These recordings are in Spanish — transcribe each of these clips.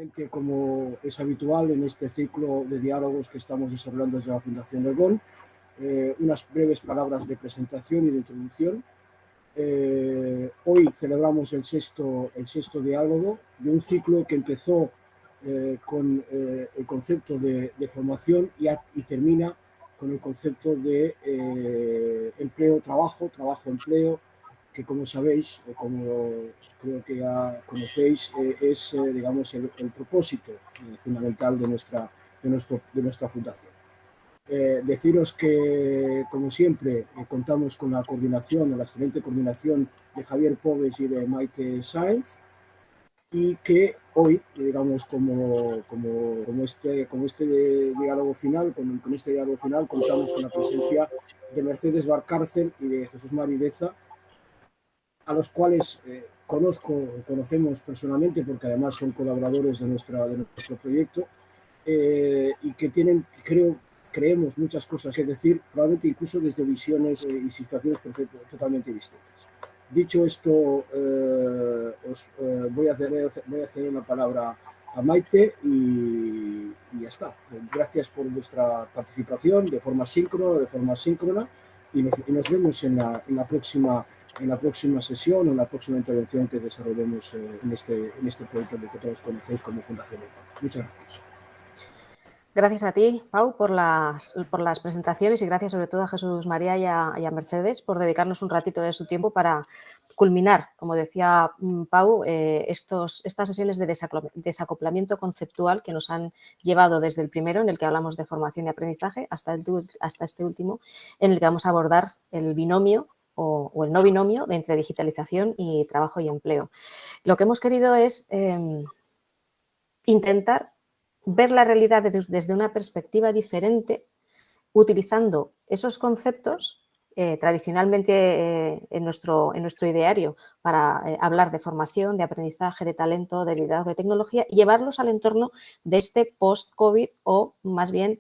Brevemente, como es habitual en este ciclo de diálogos que estamos desarrollando desde la Fundación del GON, unas breves palabras de presentación y de introducción. Hoy celebramos el sexto diálogo de un ciclo que empezó con el concepto de formación y termina con el concepto de empleo, trabajo-empleo, que como sabéis, o como creo que ya conocéis, es digamos el propósito fundamental de nuestra fundación. Deciros que, como siempre, contamos con la coordinación, la excelente coordinación de Javier Pobes y de Maite Sáenz, y que hoy, digamos, como este diálogo final, contamos con la presencia de Mercedes Valcárcel y de Jesús Mari Deza, a los cuales conocemos personalmente, porque además son colaboradores de nuestro proyecto, y que tienen, creemos muchas cosas que decir, probablemente incluso desde visiones y situaciones totalmente distintas. Dicho esto, voy a ceder la palabra a Maite y ya está. Gracias por vuestra participación de forma síncrona, y nos vemos en la próxima sesión o en la próxima intervención que desarrollemos en este proyecto que todos conocéis como Fundación EPA. Muchas gracias. Gracias a ti, Pau, por las presentaciones, y gracias sobre todo a Jesús María y a Mercedes por dedicarnos un ratito de su tiempo para culminar, como decía Pau, estas sesiones de desacoplamiento conceptual que nos han llevado desde el primero, en el que hablamos de formación y aprendizaje, hasta este último, en el que vamos a abordar el binomio o el no binomio de entre digitalización y trabajo y empleo. Lo que hemos querido es intentar ver la realidad desde una perspectiva diferente, utilizando esos conceptos tradicionalmente en nuestro ideario para hablar de formación, de aprendizaje, de talento, de liderazgo, de tecnología, y llevarlos al entorno de este post-COVID o más bien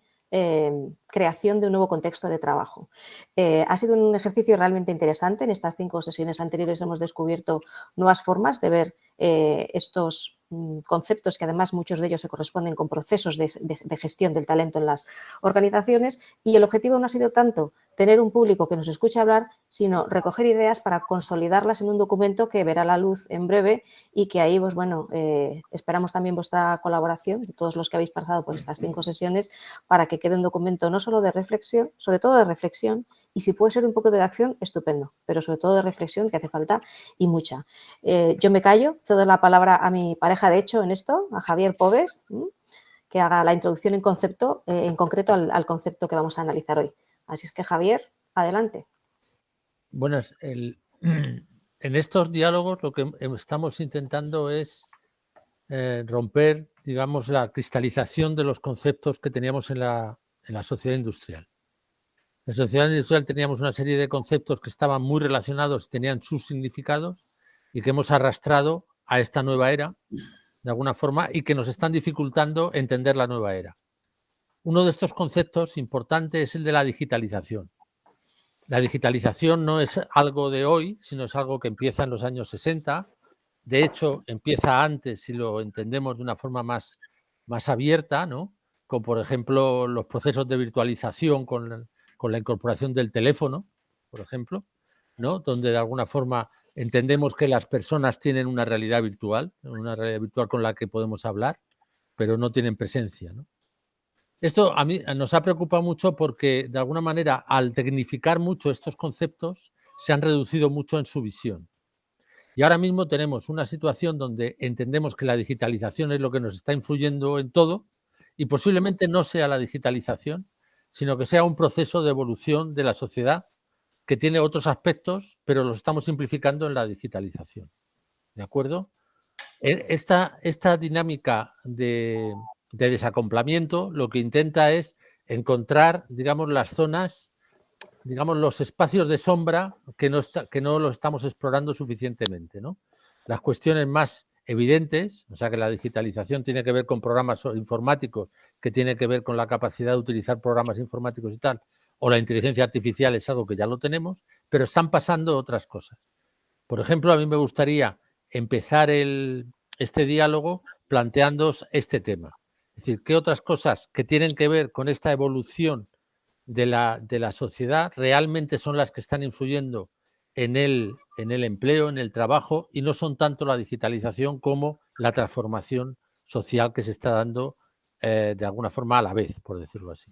creación de un nuevo contexto de trabajo. Ha sido un ejercicio realmente interesante. En estas 5 sesiones anteriores hemos descubierto nuevas formas de ver estos conceptos, que además muchos de ellos se corresponden con procesos de gestión del talento en las organizaciones, y el objetivo no ha sido tanto tener un público que nos escuche hablar, sino recoger ideas para consolidarlas en un documento que verá la luz en breve, y que ahí, pues bueno, esperamos también vuestra colaboración, de todos los que habéis pasado por estas 5 sesiones, para que quede un documento no solo de reflexión, sobre todo de reflexión, y si puede ser un poco de acción, estupendo, pero sobre todo de reflexión, que hace falta y mucha. Yo me callo, cedo la palabra a mi pareja de hecho en esto, a Javier Pobes, que haga la introducción en concreto al concepto que vamos a analizar hoy. Así es que, Javier, adelante. Buenas. En estos diálogos lo que estamos intentando es romper, digamos, la cristalización de los conceptos que teníamos en la sociedad industrial. En la sociedad industrial teníamos una serie de conceptos que estaban muy relacionados y tenían sus significados, y que hemos arrastrado a esta nueva era, de alguna forma, y que nos están dificultando entender la nueva era. Uno de estos conceptos importantes es el de la digitalización. La digitalización no es algo de hoy, sino es algo que empieza en los años 60. De hecho, empieza antes si lo entendemos de una forma más abierta, ¿no? Como por ejemplo los procesos de virtualización con la incorporación del teléfono, por ejemplo, ¿no? Donde de alguna forma entendemos que las personas tienen una realidad virtual con la que podemos hablar, pero no tienen presencia, ¿no? Esto a mí nos ha preocupado mucho porque, de alguna manera, al tecnificar mucho estos conceptos, se han reducido mucho en su visión. Y ahora mismo tenemos una situación donde entendemos que la digitalización es lo que nos está influyendo en todo, y posiblemente no sea la digitalización, sino que sea un proceso de evolución de la sociedad que tiene otros aspectos, pero los estamos simplificando en la digitalización. ¿De acuerdo? Esta dinámica de desacoplamiento lo que intenta es encontrar, digamos, las zonas, digamos, los espacios de sombra que no los estamos explorando suficientemente, ¿no? Las cuestiones más evidentes, o sea, que la digitalización tiene que ver con programas informáticos, que tiene que ver con la capacidad de utilizar programas informáticos y tal, o la inteligencia artificial es algo que ya lo tenemos, pero están pasando otras cosas. Por ejemplo, a mí me gustaría empezar este diálogo planteándoos este tema. Es decir, ¿qué otras cosas que tienen que ver con esta evolución de la sociedad realmente son las que están influyendo en el empleo, en el trabajo, y no son tanto la digitalización como la transformación social que se está dando de alguna forma a la vez, por decirlo así?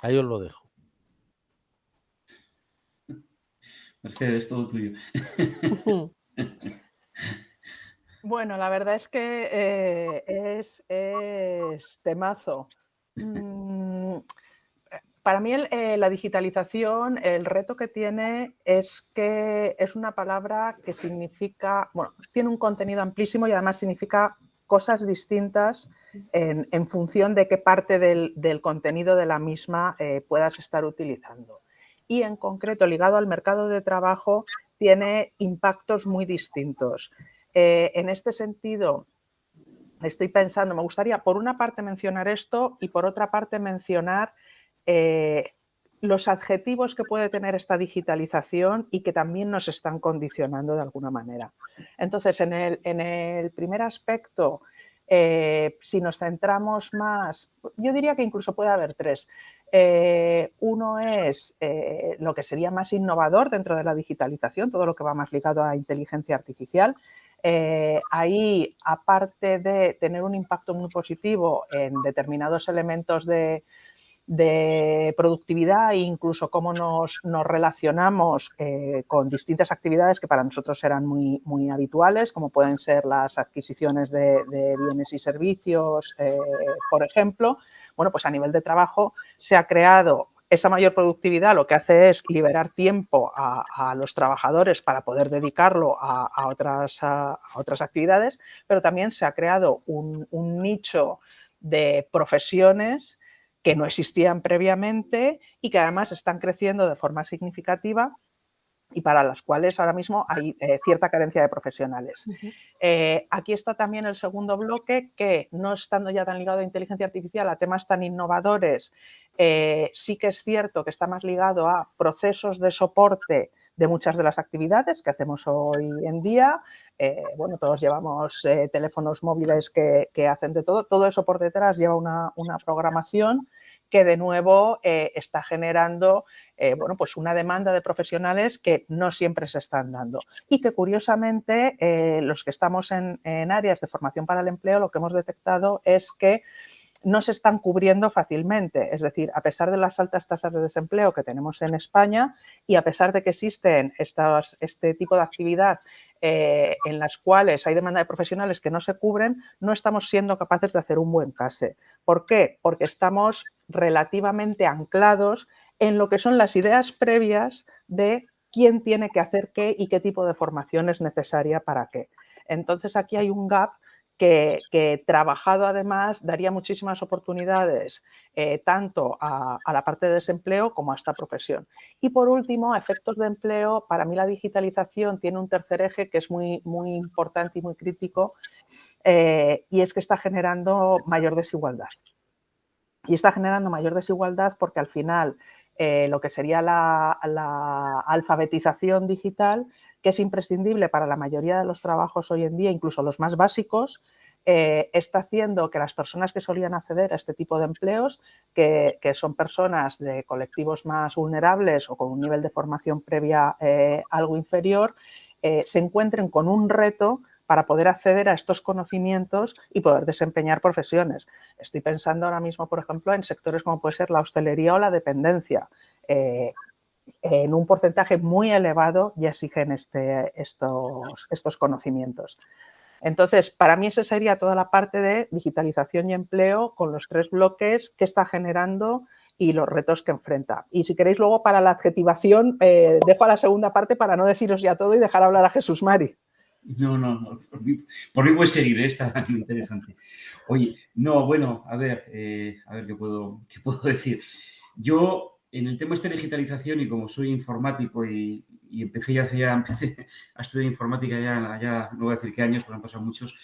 Ahí os lo dejo. Mercedes, todo tuyo. Bueno, la verdad es que es temazo. Para mí la digitalización, el reto que tiene es que es una palabra que significa, bueno, tiene un contenido amplísimo y además significa cosas distintas en función de qué parte del contenido de la misma puedas estar utilizando. Y en concreto, ligado al mercado de trabajo, tiene impactos muy distintos. En este sentido, estoy pensando, me gustaría por una parte mencionar esto y por otra parte mencionar los adjetivos que puede tener esta digitalización y que también nos están condicionando de alguna manera. Entonces, en el primer aspecto, si nos centramos más, yo diría que incluso puede haber tres. Uno es lo que sería más innovador dentro de la digitalización, todo lo que va más ligado a inteligencia artificial. Ahí, aparte de tener un impacto muy positivo en determinados elementos de productividad e incluso cómo nos relacionamos con distintas actividades que para nosotros eran muy habituales, como pueden ser las adquisiciones de bienes y servicios, por ejemplo. Bueno, pues a nivel de trabajo se ha creado esa mayor productividad, lo que hace es liberar tiempo a los trabajadores para poder dedicarlo a otras actividades, pero también se ha creado un nicho de profesiones que no existían previamente y que además están creciendo de forma significativa y para las cuales ahora mismo hay cierta carencia de profesionales. Aquí está también el segundo bloque, que no estando ya tan ligado a inteligencia artificial, a temas tan innovadores, sí que es cierto que está más ligado a procesos de soporte de muchas de las actividades que hacemos hoy en día. Bueno, todos llevamos teléfonos móviles que hacen de todo. Todo eso por detrás lleva una programación que de nuevo está generando bueno, pues una demanda de profesionales que no siempre se están dando. Y que curiosamente los que estamos en áreas de formación para el empleo, lo que hemos detectado es que no se están cubriendo fácilmente. Es decir, a pesar de las altas tasas de desempleo que tenemos en España y a pesar de que existen este tipo de actividad en las cuales hay demanda de profesionales que no se cubren, no estamos siendo capaces de hacer un buen case. ¿Por qué? Porque estamos relativamente anclados en lo que son las ideas previas de quién tiene que hacer qué y qué tipo de formación es necesaria para qué. Entonces, aquí hay un gap que trabajado además daría muchísimas oportunidades tanto a la parte de desempleo como a esta profesión. Y por último, a efectos de empleo, para mí la digitalización tiene un tercer eje que es muy importante y muy crítico y es que está generando mayor desigualdad. Y está generando mayor desigualdad porque al final lo que sería la alfabetización digital, que es imprescindible para la mayoría de los trabajos hoy en día, incluso los más básicos, está haciendo que las personas que solían acceder a este tipo de empleos, que son personas de colectivos más vulnerables o con un nivel de formación previa algo inferior, se encuentren con un reto para poder acceder a estos conocimientos y poder desempeñar profesiones. Estoy pensando ahora mismo, por ejemplo, en sectores como puede ser la hostelería o la dependencia. En un porcentaje muy elevado ya exigen estos conocimientos. Entonces, para mí esa sería toda la parte de digitalización y empleo con los tres bloques que está generando y los retos que enfrenta. Y si queréis luego para la adjetivación, dejo a la segunda parte para no deciros ya todo y dejar hablar a Jesús Mari. No, por mí puedes seguir, está muy interesante. Oye, no, bueno, a ver qué puedo decir. Yo, en el tema de digitalización, y como soy informático y empecé a estudiar informática ya, no voy a decir qué años, porque han pasado muchos,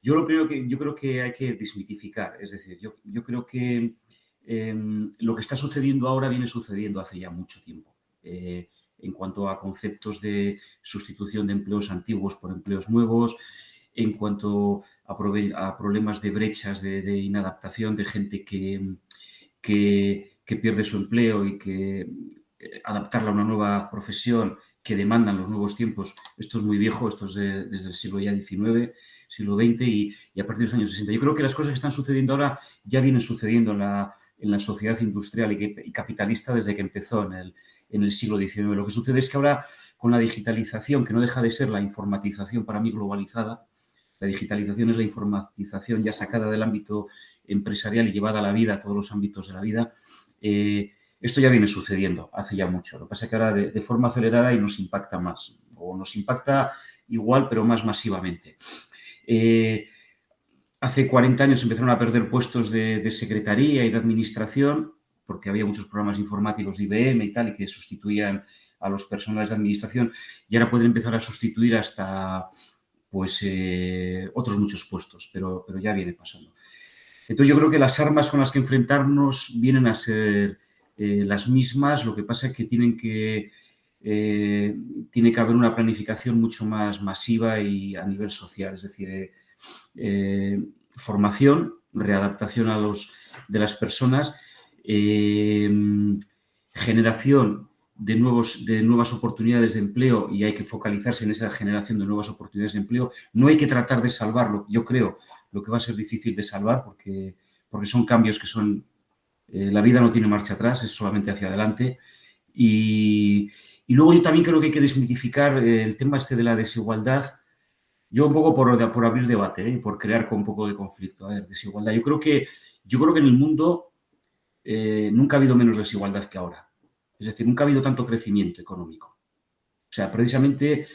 yo creo que hay que desmitificar. Es decir, yo creo que lo que está sucediendo ahora viene sucediendo hace ya mucho tiempo. En cuanto a conceptos de sustitución de empleos antiguos por empleos nuevos, en cuanto a problemas de brechas, de inadaptación, de gente que pierde su empleo y que adaptarla a una nueva profesión que demandan los nuevos tiempos. Esto es muy viejo, esto es desde el siglo ya XIX, siglo XX y a partir de los años 60. Yo creo que las cosas que están sucediendo ahora ya vienen sucediendo en la sociedad industrial y capitalista desde que empezó en el siglo XIX. Lo que sucede es que ahora, con la digitalización, que no deja de ser la informatización para mí globalizada, la digitalización es la informatización ya sacada del ámbito empresarial y llevada a la vida, a todos los ámbitos de la vida. Esto ya viene sucediendo hace ya mucho. Lo que pasa es que ahora de forma acelerada y nos impacta más, o nos impacta igual, pero más masivamente. Hace 40 años empezaron a perder puestos de secretaría y de administración, porque había muchos programas informáticos de IBM y tal, y que sustituían a los personales de administración, y ahora pueden empezar a sustituir hasta pues otros muchos puestos, pero ya viene pasando. Entonces yo creo que las armas con las que enfrentarnos vienen a ser las mismas, lo que pasa es que tiene que haber una planificación mucho más masiva y a nivel social, es decir, formación, readaptación de las personas, generación de nuevas oportunidades de empleo, y hay que focalizarse en esa generación de nuevas oportunidades de empleo. No hay que tratar de salvarlo, yo creo, lo que va a ser difícil de salvar porque son cambios que son... la vida no tiene marcha atrás, es solamente hacia adelante. Y luego yo también creo que hay que desmitificar el tema este de la desigualdad. Yo un poco por abrir debate, por crear un poco de conflicto. A ver, desigualdad. Yo creo que en el mundo nunca ha habido menos desigualdad que ahora. Es decir, nunca ha habido tanto crecimiento económico. O sea, precisamente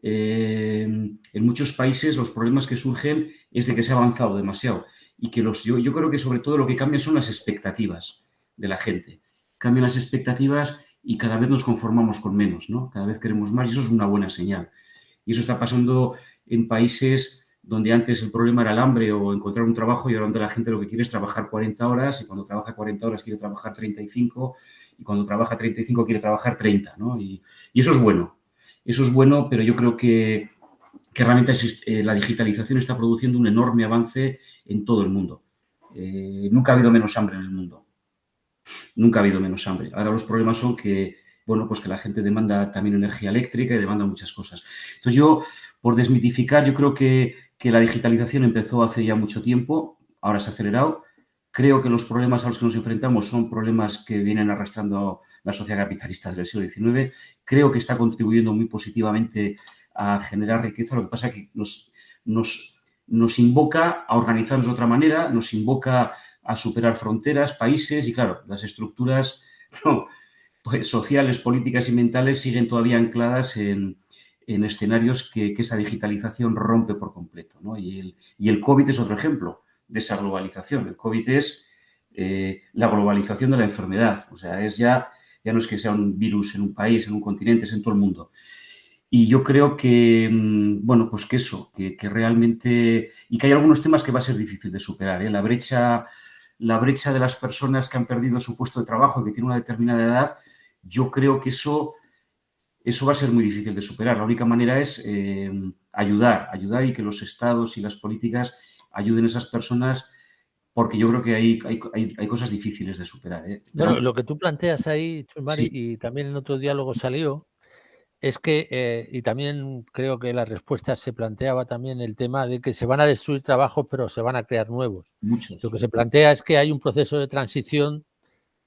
en muchos países los problemas que surgen es de que se ha avanzado demasiado y que yo creo que sobre todo lo que cambia son las expectativas de la gente. Cambian las expectativas y cada vez nos conformamos con menos, ¿no? Cada vez queremos más y eso es una buena señal. Y eso está pasando en países donde antes el problema era el hambre o encontrar un trabajo y ahora donde la gente lo que quiere es trabajar 40 horas y cuando trabaja 40 horas quiere trabajar 35 y cuando trabaja 35 quiere trabajar 30, ¿no? Y eso es bueno. Eso es bueno, pero yo creo que realmente la digitalización está produciendo un enorme avance en todo el mundo. Nunca ha habido menos hambre en el mundo. Nunca ha habido menos hambre. Ahora los problemas son que, bueno, pues que la gente demanda también energía eléctrica y demanda muchas cosas. Entonces yo, por desmitificar, yo creo que la digitalización empezó hace ya mucho tiempo, ahora se ha acelerado. Creo que los problemas a los que nos enfrentamos son problemas que vienen arrastrando la sociedad capitalista del siglo XIX. Creo que está contribuyendo muy positivamente a generar riqueza. Lo que pasa es que nos invoca a organizarnos de otra manera, nos invoca a superar fronteras, países y, claro, las estructuras pues, sociales, políticas y mentales siguen todavía ancladas en escenarios que esa digitalización rompe por completo, ¿no? Y el COVID es otro ejemplo de esa globalización. El COVID es la globalización de la enfermedad. O sea, ya no es que sea un virus en un país, en un continente, es en todo el mundo. Y yo creo que, bueno, pues que eso, que realmente... Y que hay algunos temas que va a ser difícil de superar, ¿eh? La brecha de las personas que han perdido su puesto de trabajo y que tienen una determinada edad, yo creo que eso va a ser muy difícil de superar. La única manera es ayudar y que los estados y las políticas ayuden a esas personas, porque yo creo que hay cosas difíciles de superar, ¿eh? Bueno, lo que tú planteas ahí, Chusmari, Sí. y también en otro diálogo salió, es que, y también creo que la respuesta se planteaba también el tema de que se van a destruir trabajos, pero se van a crear nuevos. Muchos. Lo que se plantea es que hay un proceso de transición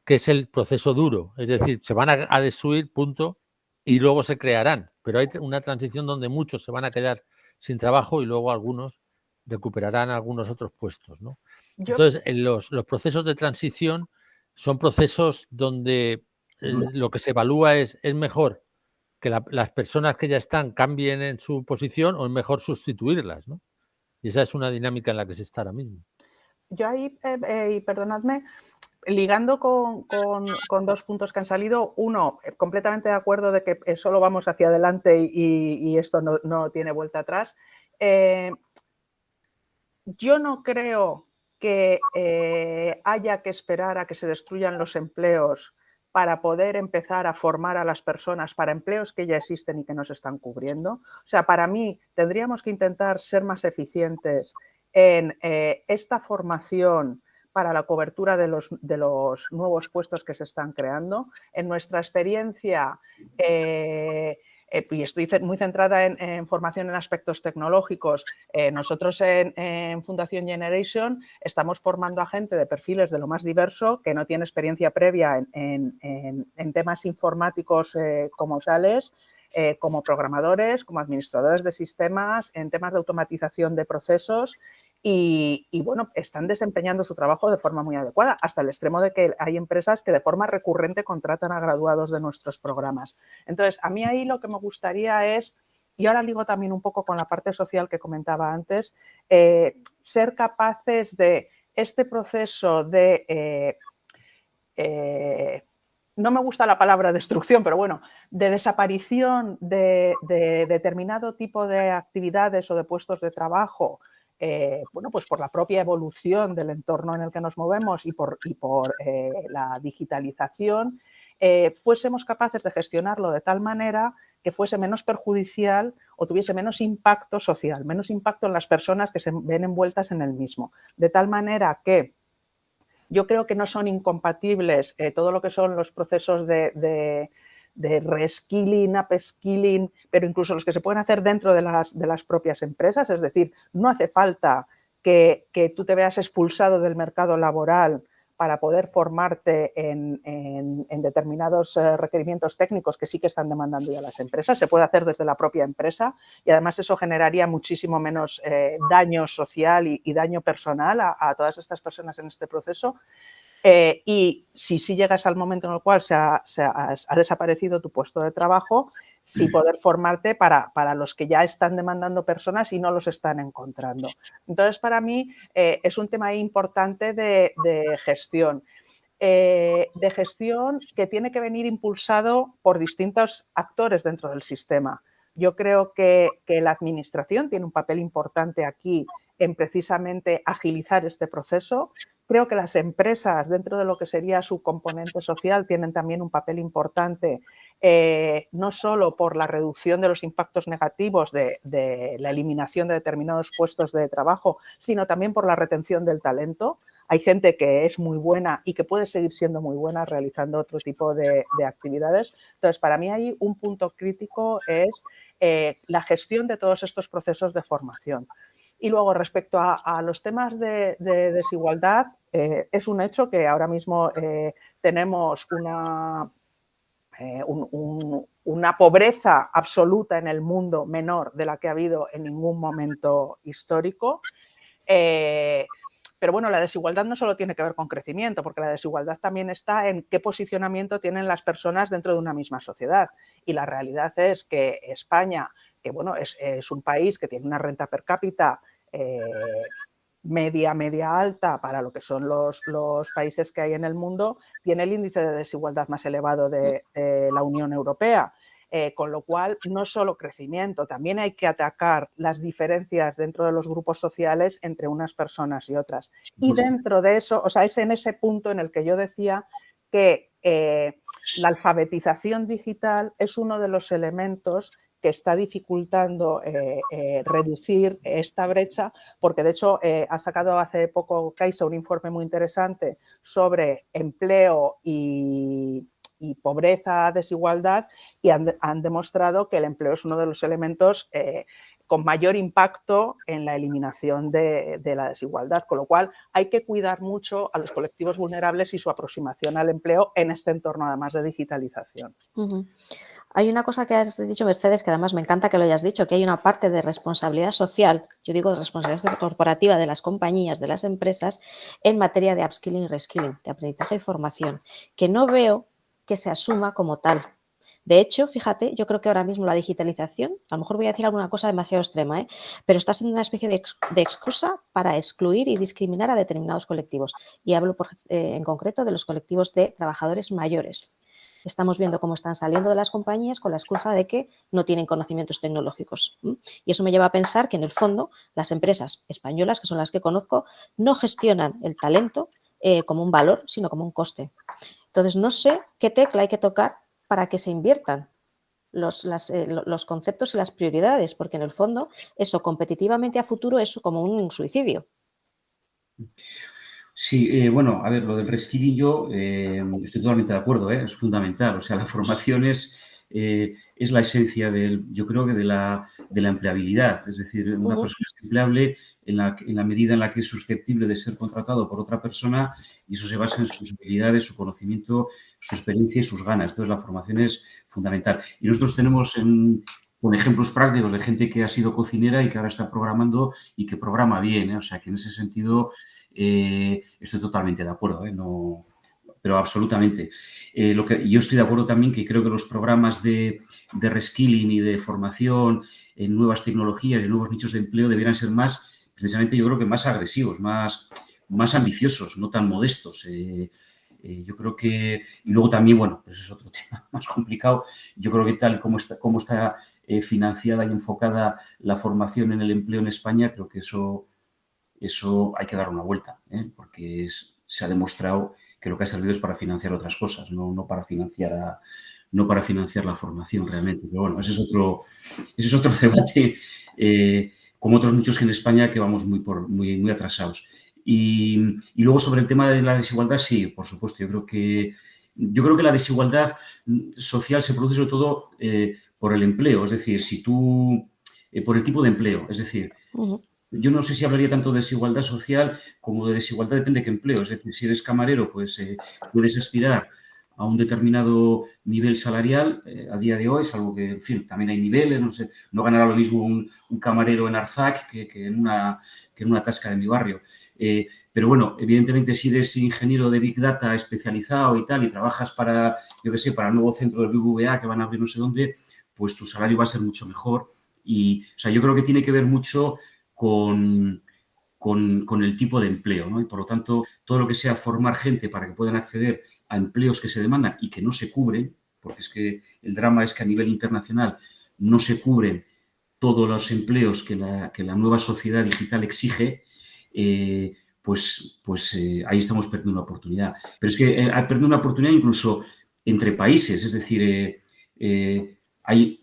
que es el proceso duro, es decir, se van a destruir, punto, y luego se crearán, pero hay una transición donde muchos se van a quedar sin trabajo y luego algunos recuperarán algunos otros puestos, ¿no? Entonces, los procesos de transición son procesos donde lo que se evalúa es mejor que las personas que ya están cambien en su posición o es mejor sustituirlas, ¿no? Y esa es una dinámica en la que se está ahora mismo. Yo ahí, y perdonadme, ligando con dos puntos que han salido. Uno, completamente de acuerdo de que solo vamos hacia adelante y esto no tiene vuelta atrás. Yo no creo que haya que esperar a que se destruyan los empleos para poder empezar a formar a las personas para empleos que ya existen y que no se están cubriendo. O sea, para mí tendríamos que intentar ser más eficientes en esta formación para la cobertura de los nuevos puestos que se están creando. En nuestra experiencia, y estoy muy centrada en formación en aspectos tecnológicos, nosotros en Fundación Generation estamos formando a gente de perfiles de lo más diverso, que no tiene experiencia previa en temas informáticos como tales, como programadores, como administradores de sistemas, en temas de automatización de procesos y bueno, están desempeñando su trabajo de forma muy adecuada, hasta el extremo de que hay empresas que de forma recurrente contratan a graduados de nuestros programas. Entonces, a mí ahí lo que me gustaría es, y ahora ligo también un poco con la parte social que comentaba antes, ser capaces de este proceso de... no me gusta la palabra destrucción, pero bueno, de desaparición de determinado tipo de actividades o de puestos de trabajo, bueno, pues por la propia evolución del entorno en el que nos movemos y por la digitalización, fuésemos capaces de gestionarlo de tal manera que fuese menos perjudicial o tuviese menos impacto social, menos impacto en las personas que se ven envueltas en el mismo. De tal manera que yo creo que no son incompatibles todo lo que son los procesos de reskilling, upskilling, pero incluso los que se pueden hacer dentro de las propias empresas. Es decir, no hace falta que tú te veas expulsado del mercado laboral para poder formarte en determinados requerimientos técnicos que sí que están demandando ya las empresas. Se puede hacer desde la propia empresa y además eso generaría muchísimo menos daño social y daño personal a todas estas personas en este proceso. Y si llegas al momento en el cual ha desaparecido tu puesto de trabajo, sí poder formarte para los que ya están demandando personas y no los están encontrando. Entonces, para mí es un tema importante de gestión. De gestión que tiene que venir impulsado por distintos actores dentro del sistema. Yo creo que la administración tiene un papel importante aquí en precisamente agilizar este proceso. Creo que las empresas, dentro de lo que sería su componente social, tienen también un papel importante, no solo por la reducción de los impactos negativos de la eliminación de determinados puestos de trabajo, sino también por la retención del talento. Hay gente que es muy buena y que puede seguir siendo muy buena realizando otro tipo de actividades. Entonces, para mí ahí un punto crítico es la gestión de todos estos procesos de formación. Y luego, respecto a los temas de desigualdad, es un hecho que ahora mismo tenemos una pobreza absoluta en el mundo menor de la que ha habido en ningún momento histórico. Pero bueno, la desigualdad no solo tiene que ver con crecimiento, porque la desigualdad también está en qué posicionamiento tienen las personas dentro de una misma sociedad. Y la realidad es que España, que bueno, es un país que tiene una renta per cápita media alta para lo que son los países que hay en el mundo, tiene el índice de desigualdad más elevado de la Unión Europea. Con lo cual, no solo crecimiento, también hay que atacar las diferencias dentro de los grupos sociales entre unas personas y otras. Y dentro de eso, o sea, es en ese punto en el que yo decía que la alfabetización digital es uno de los elementos que está dificultando reducir esta brecha, porque de hecho ha sacado hace poco Caixa un informe muy interesante sobre empleo y pobreza, desigualdad, y han demostrado que el empleo es uno de los elementos con mayor impacto en la eliminación de la desigualdad, con lo cual hay que cuidar mucho a los colectivos vulnerables y su aproximación al empleo en este entorno, además de digitalización. Hay una cosa que has dicho, Mercedes, que además me encanta que lo hayas dicho, que hay una parte de responsabilidad social, yo digo de responsabilidad corporativa de las compañías, de las empresas, en materia de upskilling y reskilling, de aprendizaje y formación, que no veo que se asuma como tal. De hecho, fíjate, yo creo que ahora mismo la digitalización, a lo mejor voy a decir alguna cosa demasiado extrema, pero está siendo una especie de excusa para excluir y discriminar a determinados colectivos. Y hablo en concreto de los colectivos de trabajadores mayores. Estamos viendo cómo están saliendo de las compañías con la excusa de que no tienen conocimientos tecnológicos. Y eso me lleva a pensar que, en el fondo, las empresas españolas, que son las que conozco, no gestionan el talento como un valor, sino como un coste. Entonces, no sé qué tecla hay que tocar para que se inviertan los conceptos y las prioridades, porque en el fondo eso competitivamente a futuro es como un suicidio. Sí, bueno, a ver, lo del reskilling yo estoy totalmente de acuerdo, es fundamental. O sea, la formación es la esencia yo creo que de la empleabilidad. Es decir, una persona es empleable en la medida en la que es susceptible de ser contratado por otra persona y eso se basa en sus habilidades, su conocimiento, su experiencia y sus ganas. Entonces, la formación es fundamental. Y nosotros tenemos con ejemplos prácticos de gente que ha sido cocinera y que ahora está programando y que programa bien, O sea, que en ese sentido estoy totalmente de acuerdo, no, pero absolutamente. Yo estoy de acuerdo también que creo que los programas de reskilling y de formación en nuevas tecnologías y nuevos nichos de empleo deberían ser más, precisamente yo creo que más agresivos, más ambiciosos, no tan modestos. Yo creo que, y luego también, bueno, pues es otro tema más complicado. Yo creo que tal como está financiada y enfocada la formación en el empleo en España, creo que eso hay que dar una vuelta, porque se ha demostrado que lo que ha servido es para financiar otras cosas, no para financiar la formación realmente. Pero bueno, ese es otro debate, como otros muchos que en España que vamos muy atrasados. Y luego sobre el tema de la desigualdad, sí, por supuesto. Yo creo que la desigualdad social se produce sobre todo por el empleo, es decir, por el tipo de empleo, es decir, yo no sé si hablaría tanto de desigualdad social como de desigualdad depende de qué empleo. Es decir, si eres camarero, pues puedes aspirar a un determinado nivel salarial a día de hoy, salvo que, en fin, también hay niveles, no sé, no ganará lo mismo un camarero en Arzac que en una tasca de mi barrio. Pero bueno, evidentemente si eres ingeniero de Big Data especializado y tal y trabajas para, yo qué sé, para el nuevo centro del BBVA que van a abrir no sé dónde, pues tu salario va a ser mucho mejor. Y, o sea, yo creo que tiene que ver mucho con el tipo de empleo, ¿no? Y por lo tanto, todo lo que sea formar gente para que puedan acceder a empleos que se demandan y que no se cubren, porque es que el drama es que a nivel internacional no se cubren todos los empleos que la nueva sociedad digital exige, pues ahí estamos perdiendo una oportunidad. Pero es que hay perdido una oportunidad incluso entre países, es decir, hay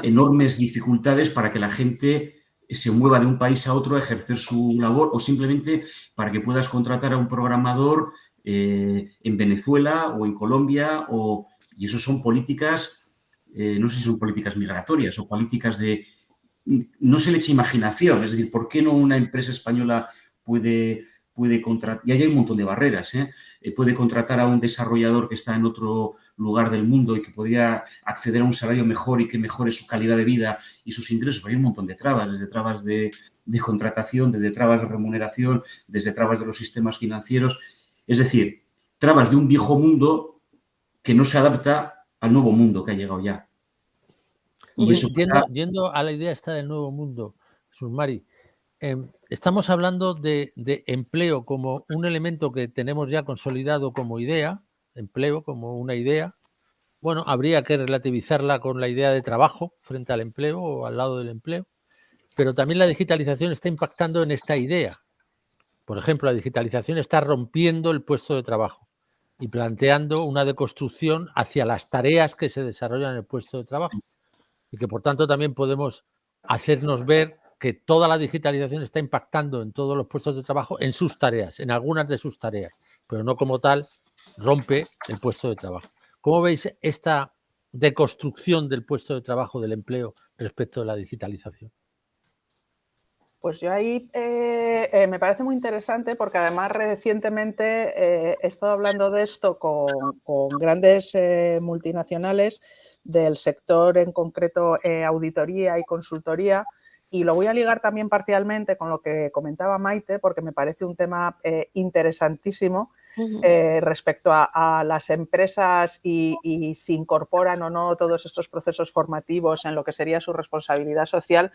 enormes dificultades para que la gente se mueva de un país a otro a ejercer su labor o simplemente para que puedas contratar a un programador en Venezuela o en Colombia y eso son políticas, no sé si son políticas migratorias o políticas no se le echa imaginación, es decir, ¿por qué no una empresa española puede contratar? Y ahí hay un montón de barreras, puede contratar a un desarrollador que está en otro lugar del mundo y que podría acceder a un salario mejor y que mejore su calidad de vida y sus ingresos. Hay un montón de trabas, desde trabas de contratación, desde trabas de remuneración, desde trabas de los sistemas financieros. Es decir, trabas de un viejo mundo que no se adapta al nuevo mundo que ha llegado ya. Y eso yendo a la idea esta del nuevo mundo, Susmari, estamos hablando de empleo como un elemento que tenemos ya consolidado como idea, empleo como una idea. Bueno, habría que relativizarla con la idea de trabajo frente al empleo o al lado del empleo, pero también la digitalización está impactando en esta idea. Por ejemplo, la digitalización está rompiendo el puesto de trabajo y planteando una deconstrucción hacia las tareas que se desarrollan en el puesto de trabajo y que, por tanto, también podemos hacernos ver que toda la digitalización está impactando en todos los puestos de trabajo, en sus tareas, en algunas de sus tareas, pero no como tal rompe el puesto de trabajo. ¿Cómo veis esta deconstrucción del puesto de trabajo, del empleo, respecto a la digitalización? Pues yo ahí me parece muy interesante porque además recientemente he estado hablando de esto con grandes multinacionales del sector, en concreto auditoría y consultoría, y lo voy a ligar también parcialmente con lo que comentaba Maite porque me parece un tema interesantísimo. Respecto a las empresas y si incorporan o no todos estos procesos formativos en lo que sería su responsabilidad social.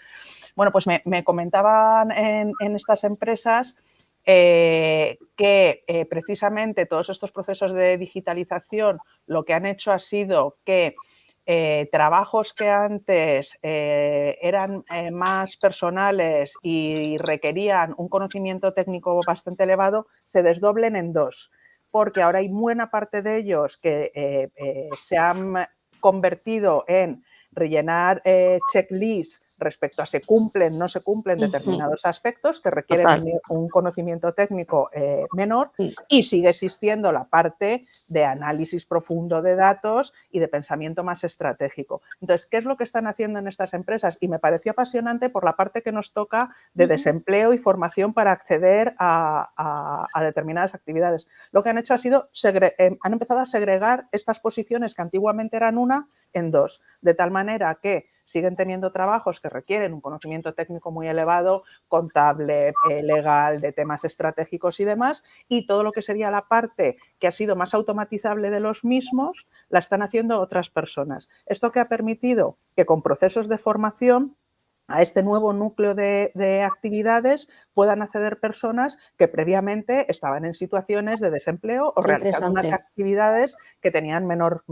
Bueno, pues me comentaban en estas empresas que precisamente todos estos procesos de digitalización lo que han hecho ha sido que trabajos que antes eran más personales y requerían un conocimiento técnico bastante elevado se desdoblen en dos. porque ahora hay buena parte de ellos que se han convertido en rellenar checklists respecto a se cumplen, no se cumplen determinados aspectos que requieren un conocimiento técnico menor, y sigue existiendo la parte de análisis profundo de datos y de pensamiento más estratégico. Entonces, ¿qué es lo que están haciendo en estas empresas? Y me pareció apasionante por la parte que nos toca de desempleo y formación para acceder a determinadas actividades. Lo que han hecho ha sido, han empezado a segregar estas posiciones que antiguamente eran una en dos, de tal manera que siguen teniendo trabajos que requieren un conocimiento técnico muy elevado, contable, legal, de temas estratégicos y demás, y todo lo que sería la parte que ha sido más automatizable de los mismos, la están haciendo otras personas. Esto que ha permitido que con procesos de formación a este nuevo núcleo de actividades puedan acceder personas que previamente estaban en situaciones de desempleo o realizando unas actividades que tenían menor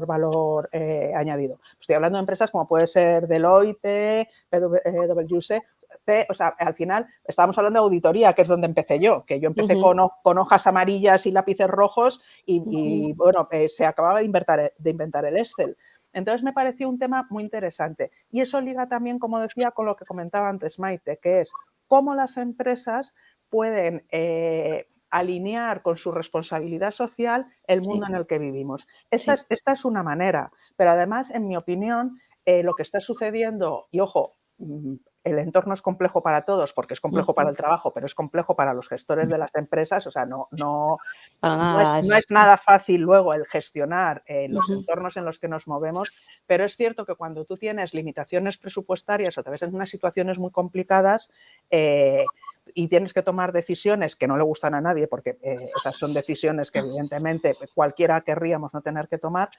valor añadido. Estoy hablando de empresas como puede ser Deloitte, PwC, o sea, al final estábamos hablando de auditoría, que es donde empecé yo, que yo empecé con hojas amarillas y lápices rojos y bueno, se acababa de inventar el Excel. Entonces me pareció un tema muy interesante, y eso liga también, como decía, con lo que comentaba antes Maite, que es cómo las empresas pueden alinear con su responsabilidad social el mundo en el que vivimos. Esta es una manera, pero además, en mi opinión, lo que está sucediendo, y ojo, el entorno es complejo para todos, porque es complejo para el trabajo, pero es complejo para los gestores de las empresas. O sea, no es nada fácil luego el gestionar los entornos en los que nos movemos, pero es cierto que cuando tú tienes limitaciones presupuestarias o te ves en unas situaciones muy complicadas y tienes que tomar decisiones que no le gustan a nadie, porque esas son decisiones que evidentemente cualquiera querríamos no tener que tomar,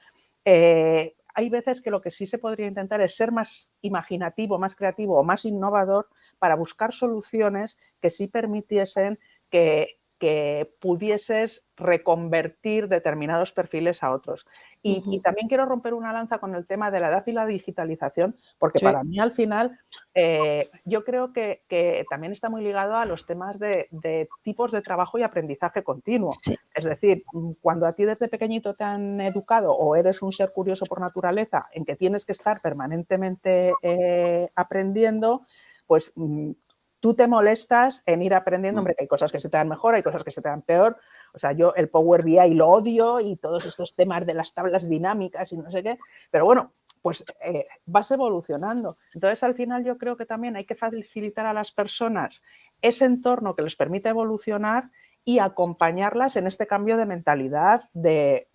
hay veces que lo que sí se podría intentar es ser más imaginativo, más creativo o más innovador para buscar soluciones que sí permitiesen que pudieses reconvertir determinados perfiles a otros. Y también quiero romper una lanza con el tema de la edad y la digitalización, porque para mí al final yo creo que también está muy ligado a los temas de tipos de trabajo y aprendizaje continuo. Es decir, cuando a ti desde pequeñito te han educado o eres un ser curioso por naturaleza en que tienes que estar permanentemente aprendiendo, pues tú te molestas en ir aprendiendo, hombre, que hay cosas que se te dan mejor, hay cosas que se te dan peor. O sea, yo el Power BI lo odio y todos estos temas de las tablas dinámicas y no sé qué, pero bueno, pues vas evolucionando. Entonces, al final yo creo que también hay que facilitar a las personas ese entorno que les permite evolucionar y acompañarlas en este cambio de mentalidad de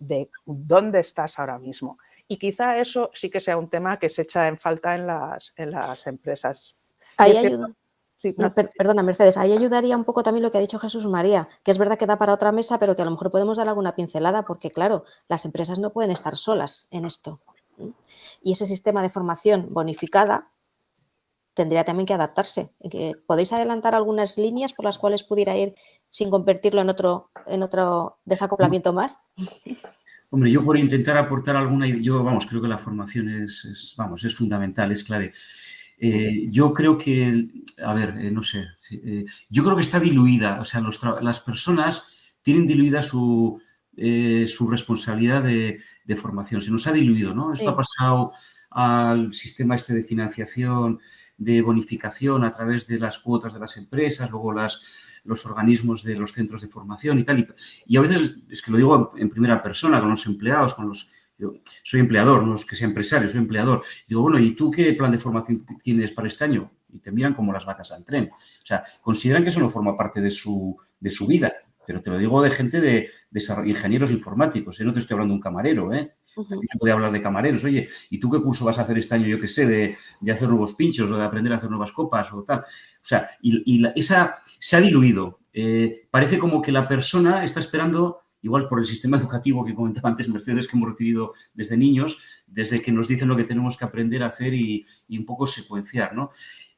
dónde estás ahora mismo. Y quizá eso sí que sea un tema que se echa en falta en las empresas. Ahí ayuda. Sí, no, perdona, Mercedes, ahí ayudaría un poco también lo que ha dicho Jesús María, que es verdad que da para otra mesa, pero que a lo mejor podemos dar alguna pincelada, porque claro, las empresas no pueden estar solas en esto. Y ese sistema de formación bonificada tendría también que adaptarse. ¿Podéis adelantar algunas líneas por las cuales pudiera ir sin convertirlo en otro desacoplamiento más? Hombre, yo por intentar aportar alguna, creo que la formación es fundamental, es clave. Yo creo que, no sé, yo creo que está diluida, o sea, las personas tienen diluida su responsabilidad de formación, se nos ha diluido, ¿no? Esto ha pasado al sistema de financiación, de bonificación a través de las cuotas de las empresas, luego los organismos de los centros de formación y tal, y a veces, es que lo digo en primera persona, con los empleados, yo soy empleador, no es que sea empresario, soy empleador. Digo, bueno, ¿y tú qué plan de formación tienes para este año? Y te miran como las vacas al tren. O sea, consideran que eso no forma parte de su vida. Pero te lo digo de gente de ingenieros informáticos. No te estoy hablando de un camarero, También se puede hablar de camareros. Oye, ¿y tú qué curso vas a hacer este año, yo qué sé, de hacer nuevos pinchos o de aprender a hacer nuevas copas o tal? O sea, esa se ha diluido. Parece como que la persona está esperando, igual por el sistema educativo que comentaba antes Mercedes, que hemos recibido desde niños, desde que nos dicen lo que tenemos que aprender a hacer y un poco secuenciar, ¿no?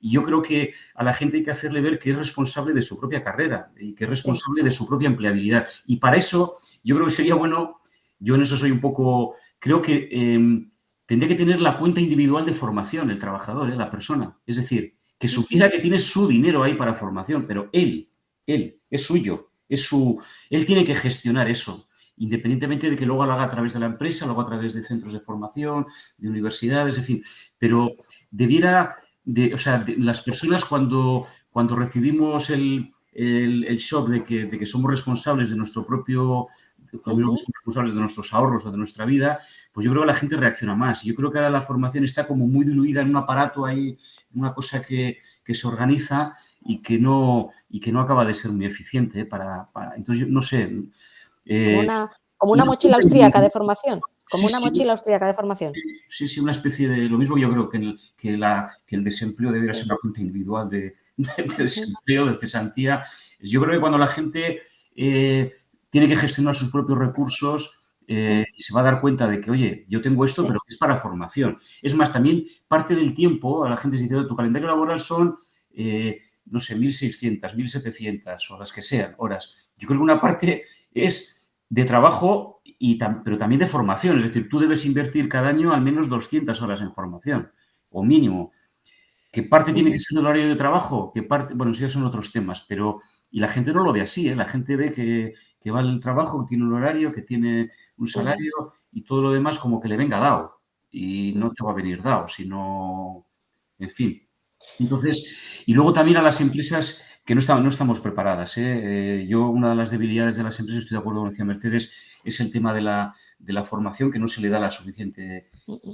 Y yo creo que a la gente hay que hacerle ver que es responsable de su propia carrera y que es responsable de su propia empleabilidad. Y para eso, yo creo que sería bueno, yo en eso soy un poco, creo que tendría que tener la cuenta individual de formación el trabajador, la persona. Es decir, que supiera que tiene su dinero ahí para formación, pero él es suyo. Él tiene que gestionar eso, independientemente de que luego lo haga a través de la empresa, luego a través de centros de formación, de universidades, en fin. Pero debiera, las personas cuando recibimos el shock de que somos responsables de nuestro propio, cuando somos responsables de nuestros ahorros o de nuestra vida, pues yo creo que la gente reacciona más. Yo creo que ahora la formación está como muy diluida en un aparato ahí, en una cosa que se organiza y que no acaba de ser muy eficiente entonces, yo no sé. Como una mochila austríaca de formación. Como una mochila austríaca de formación. Sí, una especie de... Lo mismo yo creo que el desempleo debería ser una cuenta individual de desempleo, de cesantía. Yo creo que cuando la gente tiene que gestionar sus propios recursos, se va a dar cuenta de que, oye, yo tengo esto, pero es para formación. Es más, también parte del tiempo, a la gente se dice, tu calendario laboral son, no sé, 1.600, 1.700 o las que sean horas. Yo creo que una parte es de trabajo, pero también de formación. Es decir, tú debes invertir cada año al menos 200 horas en formación, o mínimo. ¿Qué parte tiene que ser el horario de trabajo? ¿Qué parte? Bueno, eso ya son otros temas, pero... Y la gente no lo ve así, ¿eh? La gente ve que va al trabajo, que tiene un horario, que tiene un salario y todo lo demás como que le venga dado. Y no te va a venir dado, sino... En fin. Entonces, y luego también a las empresas que no estamos preparadas, ¿eh? Yo, una de las debilidades de las empresas, estoy de acuerdo con lo que decía Mercedes, es el tema de la formación, que no se le da la suficiente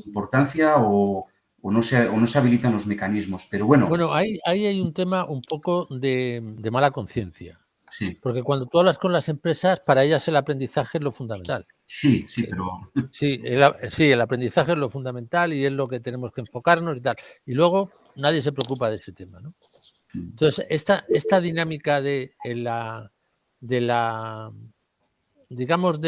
importancia o no se habilitan los mecanismos. Pero bueno. Bueno, ahí hay un tema un poco de mala conciencia. Sí. Porque cuando tú hablas con las empresas, para ellas el aprendizaje es lo fundamental. Sí, pero... Sí, el aprendizaje es lo fundamental y es lo que tenemos que enfocarnos y tal. Y luego nadie se preocupa de ese tema, ¿no? Entonces, esta dinámica digamos,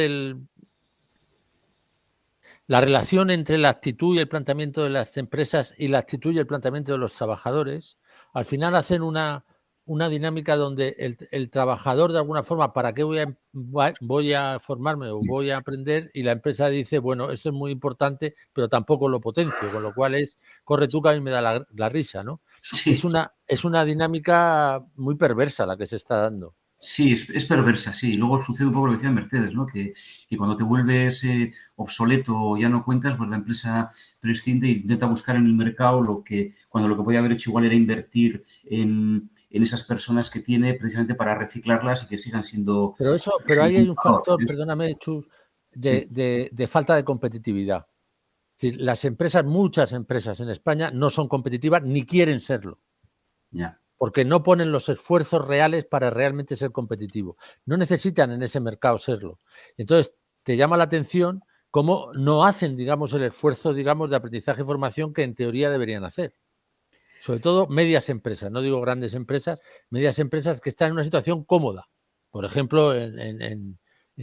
la relación entre la actitud y el planteamiento de las empresas y la actitud y el planteamiento de los trabajadores, al final hacen una dinámica donde el trabajador, de alguna forma, ¿para qué voy a formarme o voy a aprender? Y la empresa dice, bueno, esto es muy importante, pero tampoco lo potencio, con lo cual corre tú que a mí me da la risa, ¿no? Sí. Es una dinámica muy perversa la que se está dando. Sí, es perversa, sí. Luego sucede un poco lo que decía Mercedes, ¿no? Que cuando te vuelves obsoleto o ya no cuentas, pues la empresa prescinde e intenta buscar en el mercado cuando lo que podía haber hecho igual era invertir en esas personas que tiene precisamente para reciclarlas y que sigan siendo... Pero ahí hay un factor, perdóname, Chus, de falta de competitividad. Es decir, muchas empresas en España no son competitivas ni quieren serlo. Ya. Porque no ponen los esfuerzos reales para realmente ser competitivos. No necesitan en ese mercado serlo. Entonces, te llama la atención cómo no hacen, digamos, el esfuerzo, digamos, de aprendizaje y formación que en teoría deberían hacer. Sobre todo medias empresas, no digo grandes empresas, medias empresas que están en una situación cómoda. Por ejemplo, en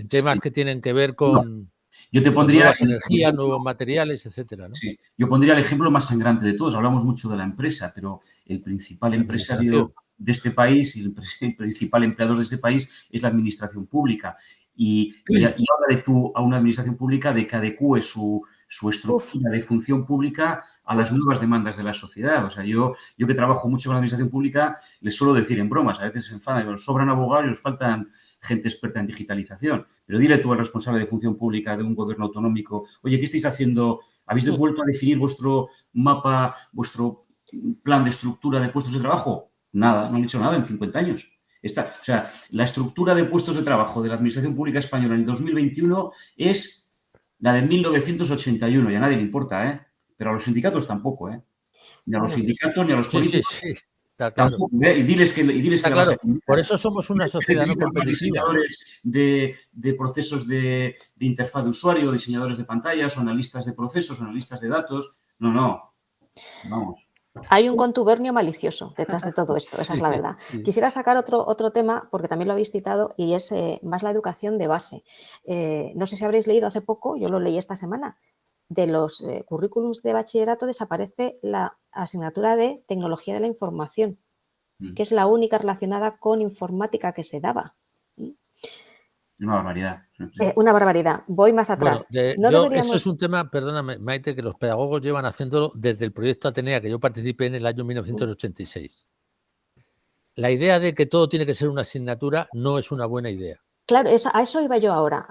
temas que tienen que ver con... Yo te pondría nuevas energías, nuevos materiales, etcétera, ¿no? Sí, yo pondría el ejemplo más sangrante de todos. Hablamos mucho de la empresa, pero el principal empresario de este país y el principal empleador de este país es la administración pública. Y habla de tú a una administración pública de que adecúe su estructura de función pública a las nuevas demandas de la sociedad. O sea, yo que trabajo mucho con la administración pública, les suelo decir en bromas, a veces se enfadan, os sobran abogados y os faltan gente experta en digitalización. Pero dile tú al responsable de función pública de un gobierno autonómico, oye, ¿qué estáis haciendo? ¿Habéis vuelto a definir vuestro mapa, vuestro plan de estructura de puestos de trabajo? Nada, no han hecho nada en 50 años. O sea, la estructura de puestos de trabajo de la Administración Pública Española en el 2021 es la de 1981. Y a nadie le importa, ¿eh? Pero a los sindicatos tampoco, ¿eh? Ni a los sindicatos ni a los políticos. Sí. Está claro. Tampoco, ¿eh? Y diles que claro. Por eso somos una sociedad no competitiva. Diseñadores de procesos de interfaz de usuario, diseñadores de pantallas, o analistas de procesos, analistas de datos. No. Vamos. Hay un contubernio malicioso detrás de todo esto, esa es la verdad. Sí. Quisiera sacar otro tema, porque también lo habéis citado, y es más la educación de base. No sé si habréis leído hace poco, yo lo leí esta semana, de los currículums de bachillerato desaparece la asignatura de tecnología de la información, que es la única relacionada con informática que se daba. Una barbaridad. Una barbaridad. Voy más atrás. Bueno, eso es un tema, perdóname, Maite, que los pedagogos llevan haciéndolo desde el proyecto Atenea, que yo participé en el año 1986. la idea de que todo tiene que ser una asignatura no es una buena idea. Claro, a eso iba yo ahora,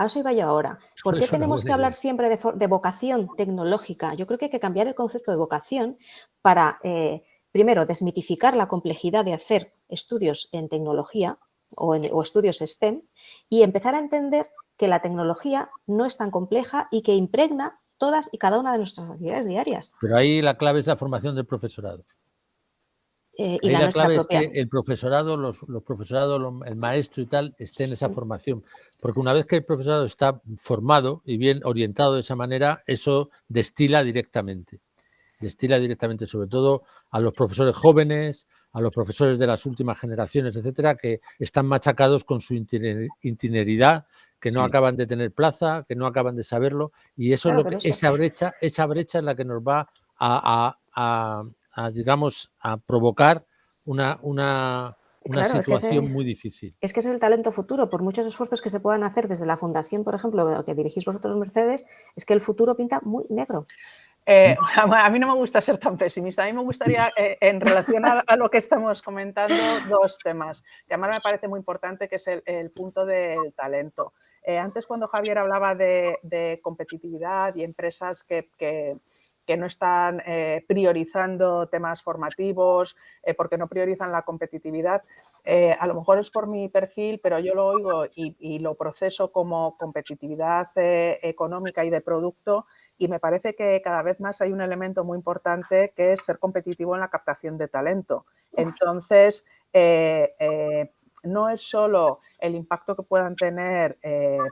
¿Por qué Es una tenemos buena que hablar idea. siempre de vocación tecnológica? Yo creo que hay que cambiar el concepto de vocación para, primero, desmitificar la complejidad de hacer estudios en tecnología o estudios STEM y empezar a entender que la tecnología no es tan compleja y que impregna todas y cada una de nuestras actividades diarias. Pero ahí la clave es la formación del profesorado. Y Ahí la la nuestra clave propia. es que el profesorado, los profesorados, el maestro y tal, esté en esa formación. Porque una vez que el profesorado está formado y bien orientado de esa manera, eso destila directamente. Destila directamente, sobre todo a los profesores jóvenes, a los profesores de las últimas generaciones, etcétera, que están machacados con su itineridad, que no Sí. acaban de tener plaza, que no acaban de saberlo, y eso Claro, es lo que, pero esa brecha es la que nos va digamos, a provocar una claro, situación muy difícil. es que es el talento futuro. Por muchos esfuerzos que se puedan hacer desde la fundación, por ejemplo, que dirigís vosotros, Mercedes, es que el futuro pinta muy negro. A mí no me gusta ser tan pesimista. A mí me gustaría, en relación a lo que estamos comentando, dos temas. Que además me parece muy importante, que es el punto del talento. Antes, cuando Javier hablaba de competitividad y empresas que no están priorizando temas formativos, porque no priorizan la competitividad, a lo mejor es por mi perfil, pero yo lo oigo y lo proceso como competitividad económica y de producto. Y me parece que cada vez más hay un elemento muy importante, que es ser competitivo en la captación de talento. Entonces, no es solo el impacto que puedan tener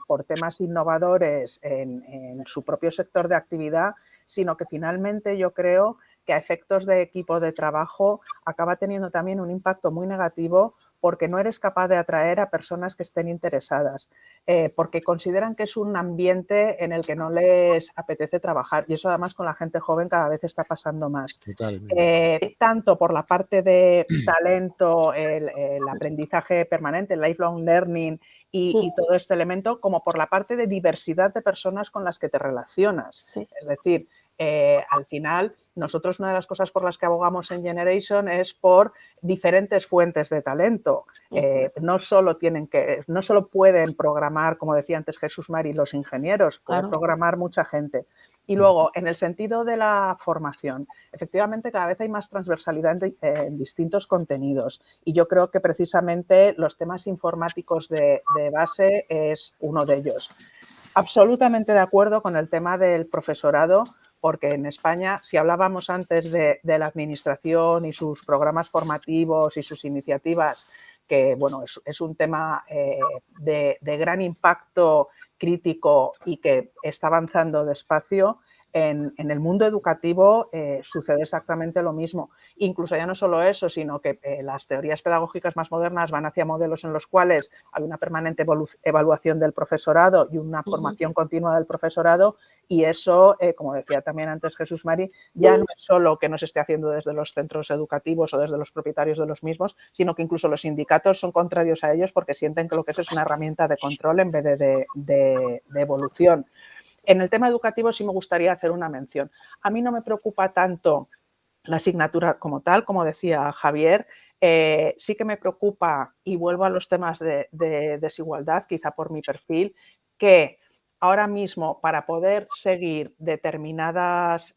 por temas innovadores en su propio sector de actividad, sino que finalmente yo creo que a efectos de equipo de trabajo acaba teniendo también un impacto muy negativo, porque no eres capaz de atraer a personas que estén interesadas, porque consideran que es un ambiente en el que no les apetece trabajar, y eso además con la gente joven cada vez está pasando más. Totalmente. Tanto por la parte de talento, el aprendizaje permanente, el lifelong learning y todo este elemento, como por la parte de diversidad de personas con las que te relacionas. Sí. Es decir, al final, nosotros una de las cosas por las que abogamos en Generation es por diferentes fuentes de talento. No solo pueden programar, como decía antes Jesús Mari, los ingenieros, puede programar mucha gente. Y luego, en el sentido de la formación, efectivamente cada vez hay más transversalidad en distintos contenidos, y yo creo que precisamente los temas informáticos de base es uno de ellos. Absolutamente de acuerdo con el tema del profesorado, porque en España, si hablábamos antes de la administración y sus programas formativos y sus iniciativas, que bueno, es un tema de gran impacto crítico y que está avanzando despacio, en el mundo educativo sucede exactamente lo mismo. Incluso ya no solo eso, sino que las teorías pedagógicas más modernas van hacia modelos en los cuales hay una permanente evaluación del profesorado y una formación continua del profesorado, y eso, como decía también antes Jesús Mari, ya no es solo que no se esté haciendo desde los centros educativos o desde los propietarios de los mismos, sino que incluso los sindicatos son contrarios a ellos, porque sienten que lo que es una herramienta de control en vez de evolución. En el tema educativo sí me gustaría hacer una mención. A mí no me preocupa tanto la asignatura como tal, como decía Javier. Sí que me preocupa, y vuelvo a los temas de desigualdad, quizá por mi perfil, que ahora mismo, para poder seguir determinadas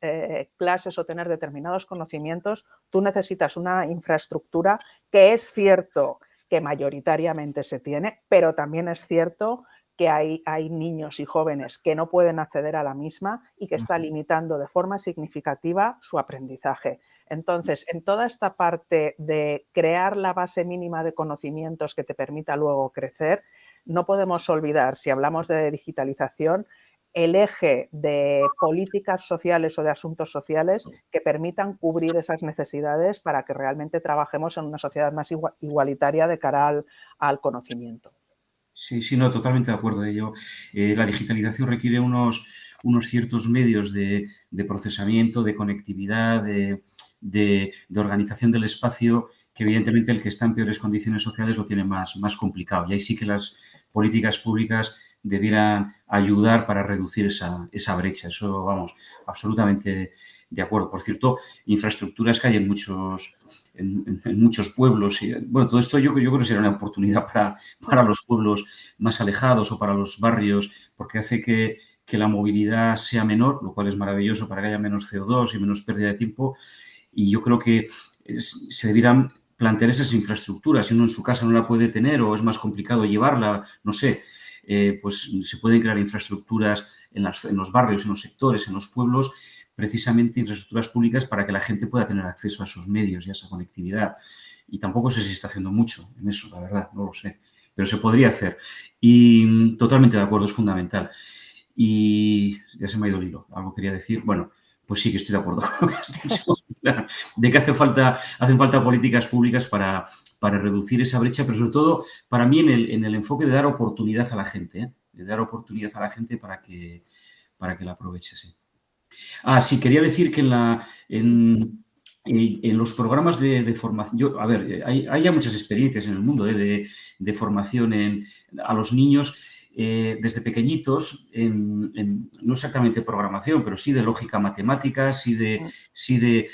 clases o tener determinados conocimientos, tú necesitas una infraestructura que es cierto que mayoritariamente se tiene, pero también es cierto que hay niños y jóvenes que no pueden acceder a la misma y que está limitando de forma significativa su aprendizaje. Entonces, en toda esta parte de crear la base mínima de conocimientos que te permita luego crecer, no podemos olvidar, si hablamos de digitalización, el eje de políticas sociales o de asuntos sociales que permitan cubrir esas necesidades para que realmente trabajemos en una sociedad más igualitaria de cara al conocimiento. Sí, no, totalmente de acuerdo. La digitalización requiere unos ciertos medios de procesamiento, de conectividad, de organización del espacio, que evidentemente el que está en peores condiciones sociales lo tiene más complicado. Y ahí sí que las políticas públicas debieran ayudar para reducir esa brecha. Eso, vamos, absolutamente de acuerdo. Por cierto, infraestructuras que hay en en muchos pueblos. Y, bueno, todo esto yo creo que será una oportunidad para los pueblos más alejados o para los barrios, porque hace que la movilidad sea menor, lo cual es maravilloso para que haya menos CO2 y menos pérdida de tiempo. Y yo creo que se debieran plantear esas infraestructuras. Si uno en su casa no la puede tener o es más complicado llevarla, no sé, pues se pueden crear infraestructuras en los barrios, en los sectores, en los pueblos, precisamente infraestructuras públicas para que la gente pueda tener acceso a esos medios y a esa conectividad. Y tampoco sé si está haciendo mucho en eso, la verdad, no lo sé. Pero se podría hacer. Y totalmente de acuerdo, es fundamental. Y ya se me ha ido el hilo, algo quería decir. Bueno, pues sí que estoy de acuerdo con lo que has dicho, de que hacen falta políticas públicas para reducir esa brecha, pero sobre todo para mí en el enfoque de dar oportunidad a la gente, de dar oportunidad a la gente para que la aproveche. Sí. Sí, quería decir que en los programas de formación, hay ya muchas experiencias en el mundo de formación a los niños desde pequeñitos, no exactamente programación, pero sí de lógica matemática, sí de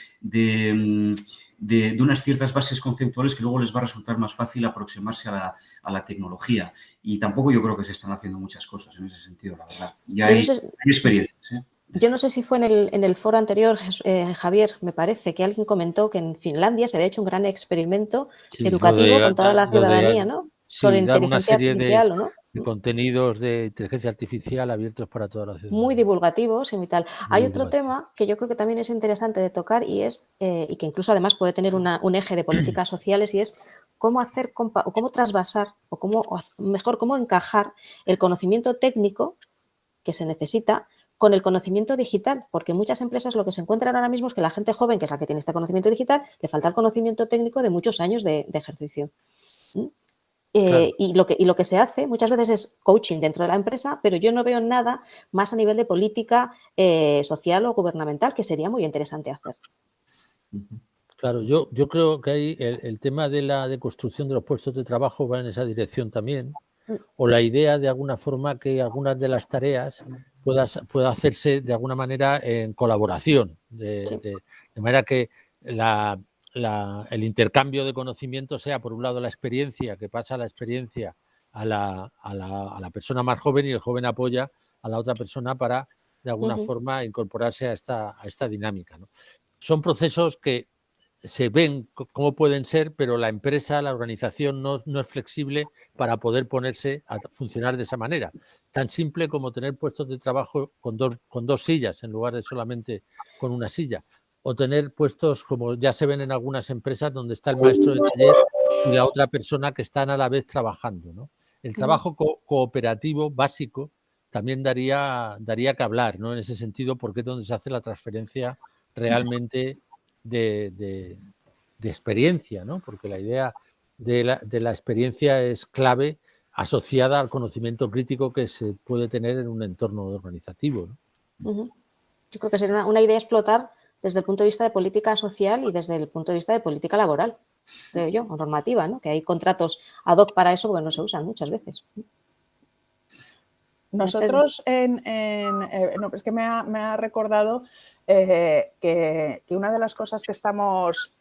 unas ciertas bases conceptuales que luego les va a resultar más fácil aproximarse a la tecnología. Y tampoco yo creo que se están haciendo muchas cosas en ese sentido, la verdad. Y hay experiencias, ¿eh? Yo no sé si fue en el foro anterior, Javier, me parece que alguien comentó que en Finlandia se había hecho un gran experimento educativo con toda la ciudadanía, ¿no? Sí, con dar una inteligencia serie artificial, ¿no? de contenidos de inteligencia artificial abiertos para toda la ciudadanía. Muy divulgativos y tal. Muy Hay otro tema que yo creo que también es interesante de tocar y que incluso además puede tener un eje de políticas sociales, y es cómo trasvasar o cómo encajar el conocimiento técnico que se necesita con el conocimiento digital, porque muchas empresas lo que se encuentran ahora mismo es que la gente joven, que es la que tiene este conocimiento digital, le falta el conocimiento técnico de muchos años de ejercicio. Claro. Y lo que se hace muchas veces es coaching dentro de la empresa, pero yo no veo nada más a nivel de política social o gubernamental, que sería muy interesante hacer. Claro, yo creo que ahí el tema de la deconstrucción de los puestos de trabajo va en esa dirección también, o la idea de alguna forma que algunas de las tareas pueda hacerse de alguna manera en colaboración, de manera que el intercambio de conocimiento sea, por un lado, la experiencia, que pasa la experiencia a la persona más joven, y el joven apoya a la otra persona para, de alguna forma, incorporarse a esta dinámica, ¿no? Son procesos que se ven cómo pueden ser, pero la empresa, la organización no es flexible para poder ponerse a funcionar de esa manera. Tan simple como tener puestos de trabajo con dos sillas en lugar de solamente con una silla. O tener puestos, como ya se ven en algunas empresas, donde está el maestro de taller y la otra persona que están a la vez trabajando, ¿no? El trabajo cooperativo básico también daría que hablar, ¿no? En ese sentido, porque es donde se hace la transferencia realmente de experiencia, ¿no? Porque la idea de la experiencia es clave, asociada al conocimiento crítico que se puede tener en un entorno organizativo, ¿no? Yo creo que sería una idea explotar desde el punto de vista de política social y desde el punto de vista de política laboral, creo yo, o normativa, ¿no? Que hay contratos ad hoc para eso, porque no se usan muchas veces. Nosotros, es que me ha recordado que una de las cosas que estamos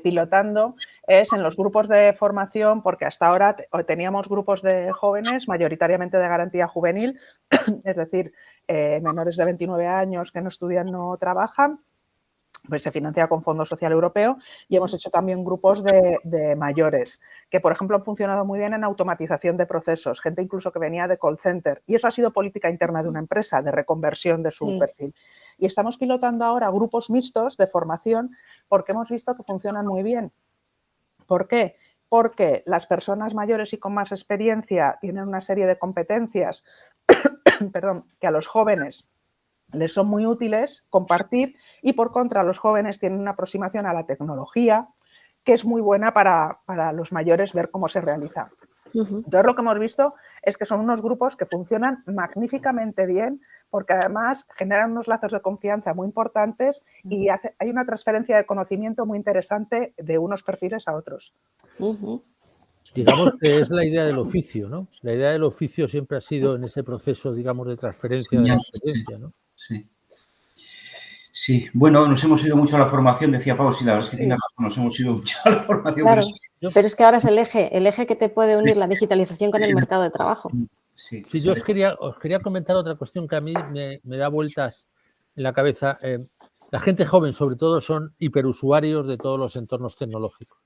pilotando es en los grupos de formación, porque hasta ahora teníamos grupos de jóvenes, mayoritariamente de garantía juvenil, es decir, menores de 29 años que no estudian, no trabajan, pues se financia con Fondo Social Europeo, y hemos hecho también grupos de mayores, que por ejemplo han funcionado muy bien en automatización de procesos, gente incluso que venía de call center, y eso ha sido política interna de una empresa, de reconversión de su perfil. Y estamos pilotando ahora grupos mixtos de formación porque hemos visto que funcionan muy bien. ¿Por qué? Porque las personas mayores y con más experiencia tienen una serie de competencias que a los jóvenes les son muy útiles compartir, y por contra los jóvenes tienen una aproximación a la tecnología que es muy buena para los mayores ver cómo se realiza. Entonces lo que hemos visto es que son unos grupos que funcionan magníficamente bien, porque además generan unos lazos de confianza muy importantes y hay una transferencia de conocimiento muy interesante de unos perfiles a otros. Digamos que es la idea del oficio, ¿no? La idea del oficio siempre ha sido en ese proceso, digamos, de transferencia de la experiencia, ¿no? Sí, bueno, nos hemos ido mucho a la formación, decía Pau, sí, la verdad es que Sí. tiene razón, nos hemos ido mucho a la formación. Claro, Pero pero es que ahora es el eje que te puede unir la digitalización con el mercado de trabajo. sí, Sí, yo os quería comentar otra cuestión que a mí me da vueltas en la cabeza. La gente joven, sobre todo, son hiperusuarios de todos los entornos tecnológicos.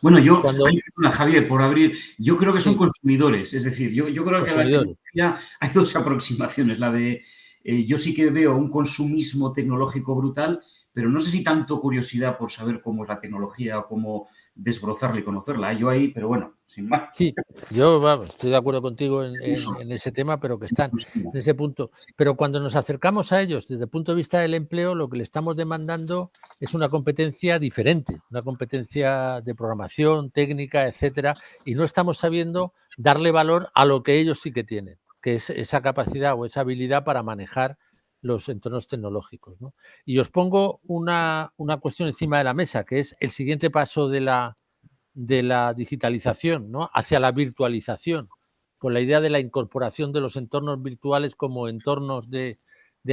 Bueno, Cuando- Javier, por abrir, yo creo que son Sí. consumidores, es decir, yo creo que a la Consumidores. tecnología hay dos aproximaciones, la de yo sí que veo un consumismo tecnológico brutal, pero no sé si tanto curiosidad por saber cómo es la tecnología o cómo desbrozarla y conocerla. Yo ahí, pero bueno, sin más. Sí, yo estoy de acuerdo contigo en ese tema, pero que están en ese punto. Pero cuando nos acercamos a ellos desde el punto de vista del empleo, lo que le estamos demandando es una competencia diferente, una competencia de programación, técnica, etcétera, y no estamos sabiendo darle valor a lo que ellos sí que tienen, que es esa capacidad o esa habilidad para manejar los entornos tecnológicos, ¿no? Y os pongo una cuestión encima de la mesa, que es el siguiente paso de la digitalización, ¿no? Hacia la virtualización, con la idea de la incorporación de los entornos virtuales como entornos de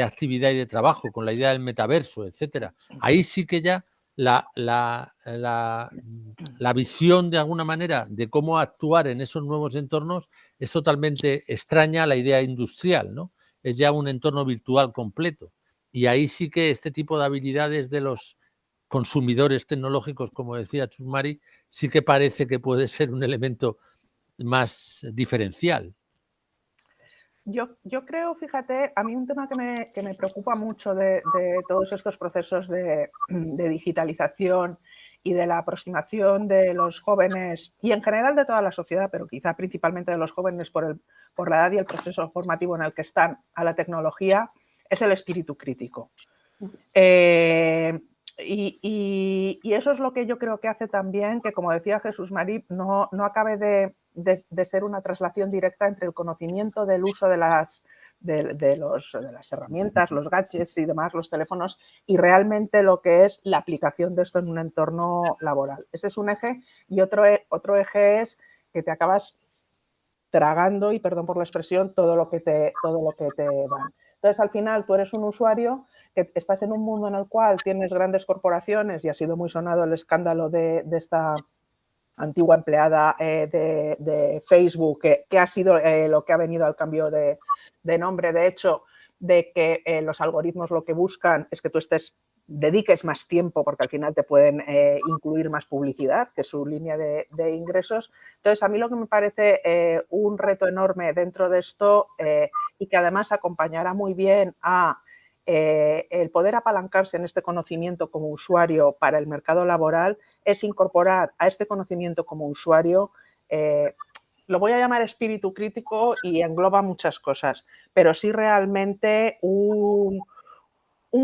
actividad y de trabajo, con la idea del metaverso, etcétera. Ahí sí que ya la visión, de alguna manera, de cómo actuar en esos nuevos entornos es totalmente extraña a la idea industrial, ¿no? Es ya un entorno virtual completo. Y ahí sí que este tipo de habilidades de los consumidores tecnológicos, como decía Chusmari, sí que parece que puede ser un elemento más diferencial. Yo creo, fíjate, a mí un tema que me preocupa mucho de todos estos procesos de digitalización y de la aproximación de los jóvenes y en general de toda la sociedad, pero quizá principalmente de los jóvenes por la edad y el proceso formativo en el que están a la tecnología, es el espíritu crítico. Y eso es lo que yo creo que hace también que, como decía Jesús Marí, no acabe de ser una traslación directa entre el conocimiento del uso de las herramientas, los gadgets y demás, los teléfonos, y realmente lo que es la aplicación de esto en un entorno laboral. Ese es un eje, y otro eje es que te acabas tragando, y perdón por la expresión, todo lo que te dan. Entonces, al final, tú eres un usuario que estás en un mundo en el cual tienes grandes corporaciones, y ha sido muy sonado el escándalo de esta antigua empleada de Facebook, que ha sido lo que ha venido al cambio de nombre, de hecho, de que los algoritmos lo que buscan es que tú dediques más tiempo, porque al final te pueden incluir más publicidad, que es su línea de ingresos. Entonces, a mí lo que me parece un reto enorme dentro de esto y que además acompañará muy bien a el poder apalancarse en este conocimiento como usuario para el mercado laboral, es incorporar a este conocimiento como usuario, lo voy a llamar espíritu crítico y engloba muchas cosas, pero sí realmente un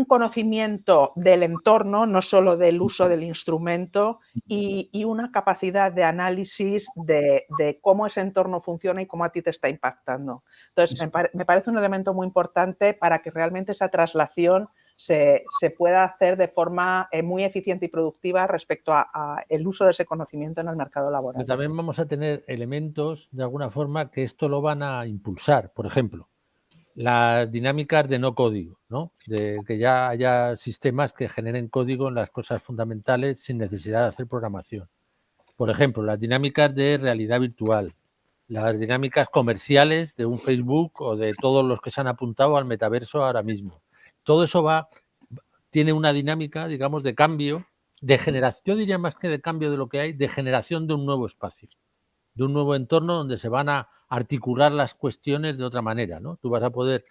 conocimiento del entorno, no solo del uso del instrumento, y una capacidad de análisis de cómo ese entorno funciona y cómo a ti te está impactando. Entonces, me parece un elemento muy importante para que realmente esa traslación se pueda hacer de forma muy eficiente y productiva respecto a el uso de ese conocimiento en el mercado laboral. Pero también vamos a tener elementos, de alguna forma, que esto lo van a impulsar. Por ejemplo, las dinámicas de no código, ¿no? De que ya haya sistemas que generen código en las cosas fundamentales sin necesidad de hacer programación. Por ejemplo, las dinámicas de realidad virtual, las dinámicas comerciales de un Facebook o de todos los que se han apuntado al metaverso ahora mismo. Todo eso tiene una dinámica, digamos, de cambio, de generación, yo diría más que de cambio de lo que hay, de generación de un nuevo espacio, de un nuevo entorno donde se van a articular las cuestiones de otra manera, ¿no? Tú vas a poder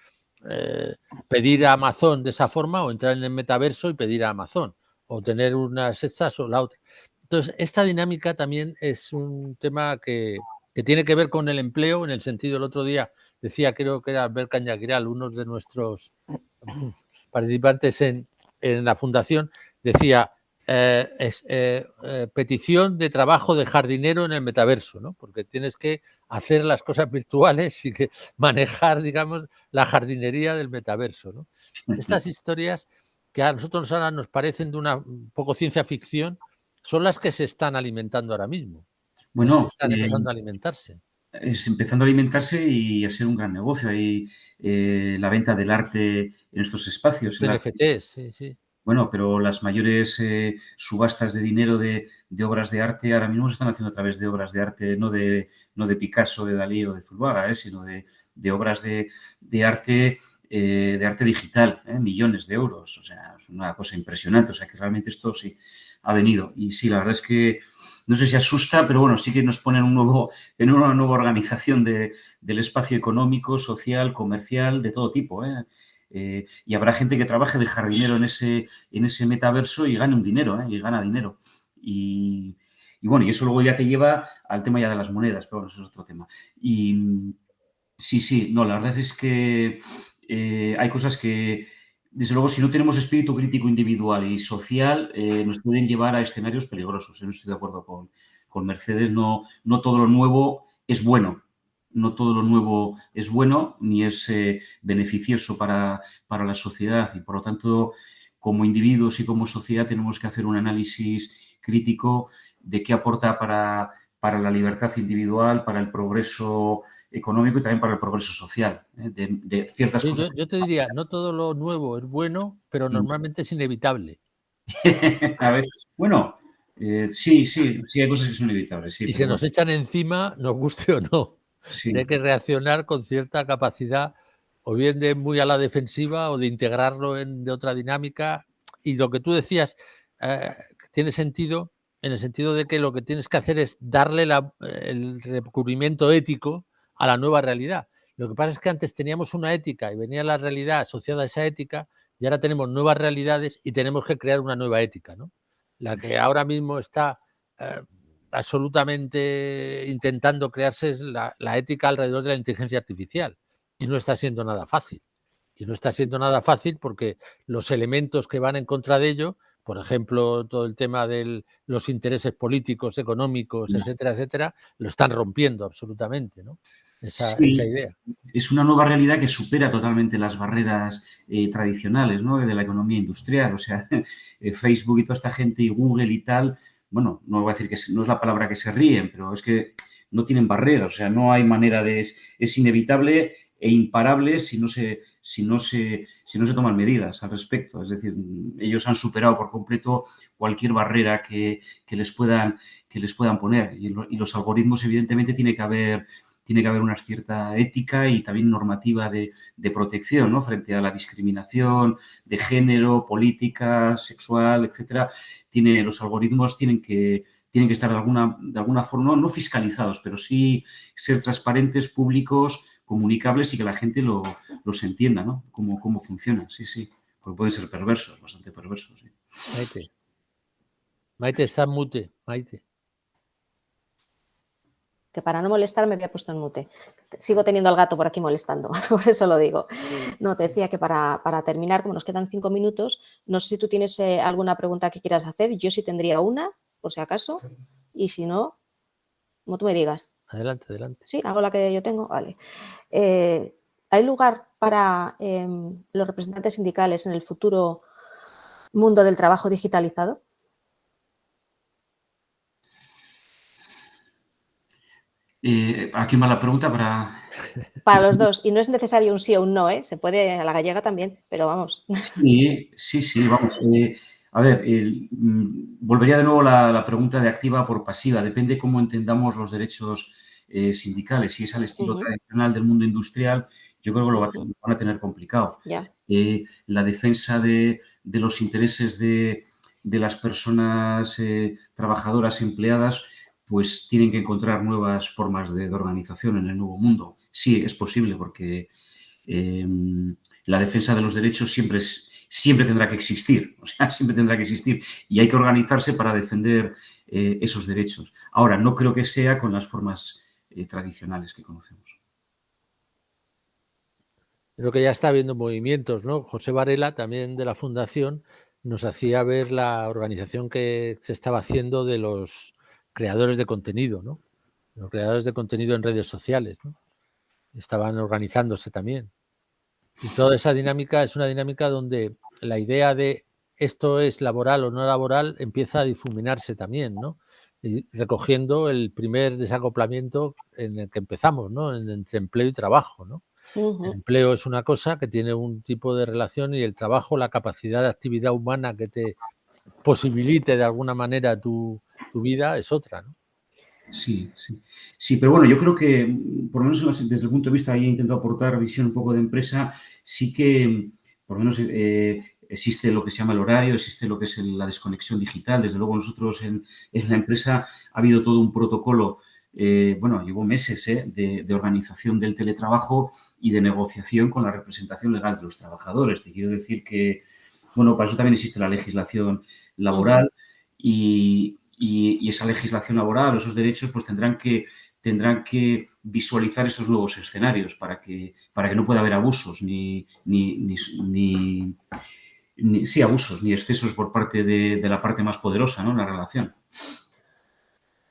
pedir a Amazon de esa forma o entrar en el metaverso y pedir a Amazon o tener unas estas o la otra. Entonces, esta dinámica también es un tema que tiene que ver con el empleo, en el sentido, el otro día decía, creo que era Albert Cañaguiral, uno de nuestros participantes en la fundación, decía, petición de trabajo de jardinero en el metaverso, ¿no? Porque tienes que hacer las cosas virtuales y que manejar, digamos, la jardinería del metaverso, ¿no? Estas historias que a nosotros ahora nos parecen de un poco ciencia ficción, son las que se están alimentando ahora mismo. Bueno, las que están empezando a alimentarse. es empezando a alimentarse y a ser un gran negocio. Hay la venta del arte en estos espacios. NFTs, sí, sí. Bueno, pero las mayores subastas de dinero de obras de arte ahora mismo se están haciendo a través de obras de arte, no de Picasso, de Dalí o de Zurbaga, sino de obras de arte digital, millones de euros. O sea, es una cosa impresionante. O sea, que realmente esto sí ha venido. Y sí, la verdad es que no sé si asusta, pero bueno, sí que nos pone en una nueva organización del espacio económico, social, comercial, de todo tipo, y habrá gente que trabaje de jardinero en ese metaverso y gane un dinero, y gana dinero. Y bueno, y eso luego ya te lleva al tema ya de las monedas, pero bueno, eso es otro tema. Y sí, no, la verdad es que hay cosas que, desde luego, si no tenemos espíritu crítico individual y social, nos pueden llevar a escenarios peligrosos. No estoy de acuerdo con Mercedes, no todo lo nuevo es bueno. No todo lo nuevo es bueno ni es beneficioso para la sociedad y, por lo tanto, como individuos y como sociedad tenemos que hacer un análisis crítico de qué aporta para la libertad individual, para el progreso económico y también para el progreso social, de ciertas Sí, cosas. yo te diría, no todo lo nuevo es bueno, pero normalmente es inevitable. A ver, bueno, sí, hay cosas que son inevitables, sí, Y pero se bueno, nos echan encima, nos guste o no. Y sí. hay que reaccionar con cierta capacidad, o bien de muy a la defensiva o de integrarlo de otra dinámica. Y lo que tú decías tiene sentido en el sentido de que lo que tienes que hacer es darle el recubrimiento ético a la nueva realidad. Lo que pasa es que antes teníamos una ética y venía la realidad asociada a esa ética y ahora tenemos nuevas realidades y tenemos que crear una nueva ética, ¿no? La que ahora mismo está absolutamente intentando crearse es la ética alrededor de la inteligencia artificial y no está siendo nada fácil. Y no está siendo nada fácil porque los elementos que van en contra de ello, por ejemplo, todo el tema de los intereses políticos, económicos, etcétera, etcétera, lo están rompiendo absolutamente, ¿no? Esa Sí, idea. es una nueva realidad que supera totalmente las barreras tradicionales, ¿no? De la economía industrial. O sea, Facebook y toda esta gente y Google y tal, bueno, no voy a decir que no es la palabra que se ríen, pero es que no tienen barreras. O sea, no hay manera es inevitable e imparable si no se toman medidas al respecto. Es decir, ellos han superado por completo cualquier barrera que les puedan poner. Y los algoritmos, evidentemente, tiene que haber una cierta ética y también normativa de protección, ¿no? Frente a la discriminación de género, política, sexual, etcétera. Los algoritmos tienen que estar de alguna forma, no fiscalizados, pero sí ser transparentes, públicos, comunicables y que la gente los entienda, ¿no? Cómo funciona, sí. Porque pueden ser perversos, bastante perversos, sí. Maite, está en mute, Maite. Que para no molestar me había puesto en mute. Sigo teniendo al gato por aquí molestando, por eso lo digo. No, te decía que para terminar, como nos quedan 5 minutos, no sé si tú tienes alguna pregunta que quieras hacer. Yo sí tendría una, por si acaso, y si no, como tú me digas. Adelante, adelante. Sí, hago la que yo tengo, vale. ¿Hay lugar para los representantes sindicales en el futuro mundo del trabajo digitalizado? ¿A quién va la pregunta? Para los dos, y no es necesario un sí o un no, se puede a la gallega también, pero vamos. Sí, vamos. A ver, volvería de nuevo la pregunta de activa por pasiva. Depende cómo entendamos los derechos sindicales. Si es al estilo tradicional del mundo industrial, yo creo que lo van a tener complicado. Ya. La defensa de los intereses de las personas trabajadoras empleadas, pues tienen que encontrar nuevas formas de organización en el nuevo mundo. Sí, es posible porque la defensa de los derechos siempre tendrá que existir, o sea, siempre tendrá que existir y hay que organizarse para defender esos derechos. Ahora, no creo que sea con las formas tradicionales que conocemos. Creo que ya está habiendo movimientos, ¿no? José Varela, también de la Fundación, nos hacía ver la organización que se estaba haciendo de los creadores de contenido, ¿no? Los creadores de contenido en redes sociales, ¿no? Estaban organizándose también. Y toda esa dinámica es una dinámica donde la idea de esto es laboral o no laboral empieza a difuminarse también, ¿no? y recogiendo el primer desacoplamiento en el que empezamos, ¿no? Entre empleo y trabajo, ¿no? El empleo es una cosa que tiene un tipo de relación y el trabajo, la capacidad de actividad humana que te posibilite de alguna manera tu vida es otra, ¿no? Sí, sí. Sí, pero bueno, yo creo que, por lo menos desde el punto de vista, ahí intento aportar visión un poco de empresa, sí que, por lo menos, existe lo que se llama el horario, existe lo que es la desconexión digital. Desde luego, nosotros en la empresa ha habido todo un protocolo, bueno, llevó meses de organización del teletrabajo y de negociación con la representación legal de los trabajadores. Te quiero decir que, bueno, para eso también existe la legislación laboral y esa legislación laboral, esos derechos, pues tendrán que visualizar estos nuevos escenarios para que no pueda haber abusos sí, abusos ni excesos por parte de la parte más poderosa, ¿no? En la relación.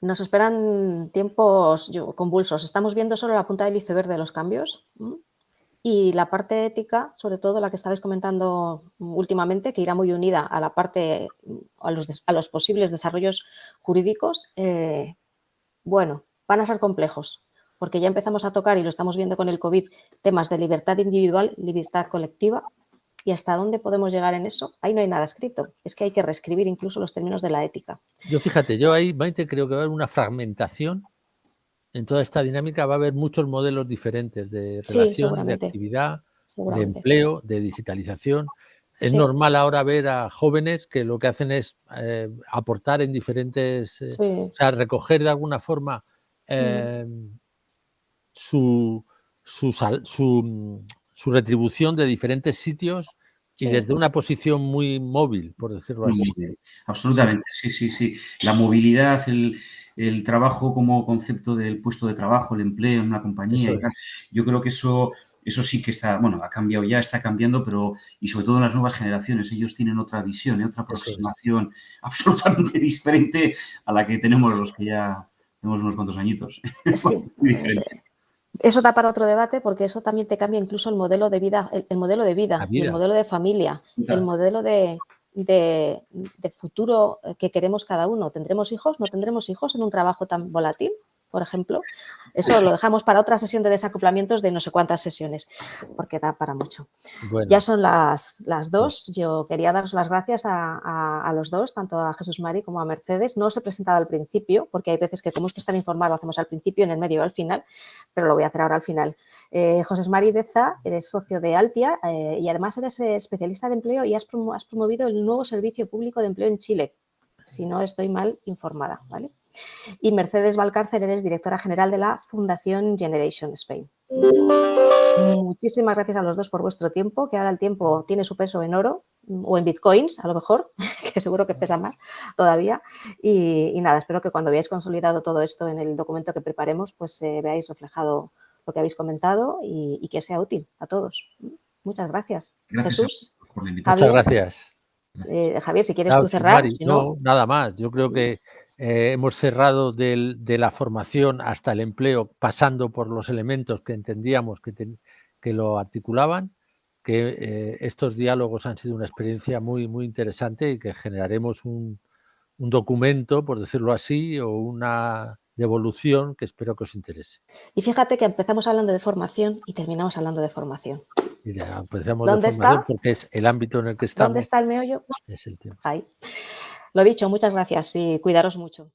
Nos esperan tiempos convulsos. Estamos viendo solo la punta del iceberg de los cambios. Y la parte ética, sobre todo la que estabais comentando últimamente, que irá muy unida a la parte, a los posibles desarrollos jurídicos, bueno, van a ser complejos, porque ya empezamos a tocar, y lo estamos viendo con el COVID, temas de libertad individual, libertad colectiva, y hasta dónde podemos llegar en eso. Ahí no hay nada escrito, es que hay que reescribir incluso los términos de la ética. Yo fíjate, yo ahí, Maite, creo que va a haber una fragmentación. En toda esta dinámica va a haber muchos modelos diferentes de relación, de actividad, de empleo, de digitalización. Es normal ahora ver a jóvenes que lo que hacen es aportar en diferentes, o sea, recoger de alguna forma su retribución de diferentes sitios y desde una posición muy móvil, por decirlo así. Absolutamente, sí. La movilidad, el trabajo como concepto del puesto de trabajo, el empleo en una compañía. Yo creo que eso sí que está, bueno, ha cambiado ya, está cambiando, pero y sobre todo en las nuevas generaciones, ellos tienen otra visión, otra aproximación absolutamente diferente a la que tenemos los que ya tenemos unos cuantos añitos. Sí. Muy diferente. Eso da para otro debate, porque eso también te cambia incluso el modelo de vida, el modelo de vida, y el modelo de familia, el modelo de futuro que queremos cada uno. ¿Tendremos hijos? ¿No tendremos hijos en un trabajo tan volátil, por ejemplo? Eso lo dejamos para otra sesión de desacoplamientos de no sé cuántas sesiones, porque da para mucho. Bueno. Ya son las 2. Yo quería daros las gracias a los dos, tanto a Jesús Mari como a Mercedes. No os he presentado al principio, porque hay veces que como esto es tan informal, lo hacemos al principio, en el medio o al final, pero lo voy a hacer ahora al final. José Mari Deza, eres socio de Altia y además eres especialista de empleo y has promovido el nuevo servicio público de empleo en Chile, si no estoy mal informada, ¿vale? Y Mercedes Valcárcel, eres directora general de la Fundación Generation Spain. Muchísimas gracias a los dos por vuestro tiempo, que ahora el tiempo tiene su peso en oro o en bitcoins, a lo mejor, que seguro que pesa más todavía. Y nada, espero que cuando veáis consolidado todo esto en el documento que preparemos, pues veáis reflejado lo que habéis comentado y que sea útil a todos. Muchas gracias. Jesús, por la invitación. Muchas gracias. Javier, si quieres tú cerrar. Si no, nada más. Yo creo que hemos cerrado de la formación hasta el empleo, pasando por los elementos que entendíamos que lo articulaban, que estos diálogos han sido una experiencia muy, muy interesante y que generaremos un documento, por decirlo así, o una devolución que espero que os interese. Y fíjate que empezamos hablando de formación y terminamos hablando de formación. Y ya empezamos de formación porque es el ámbito en el que estamos. ¿Dónde está el meollo? Es el tema. Ahí. Lo dicho, muchas gracias y cuidaros mucho.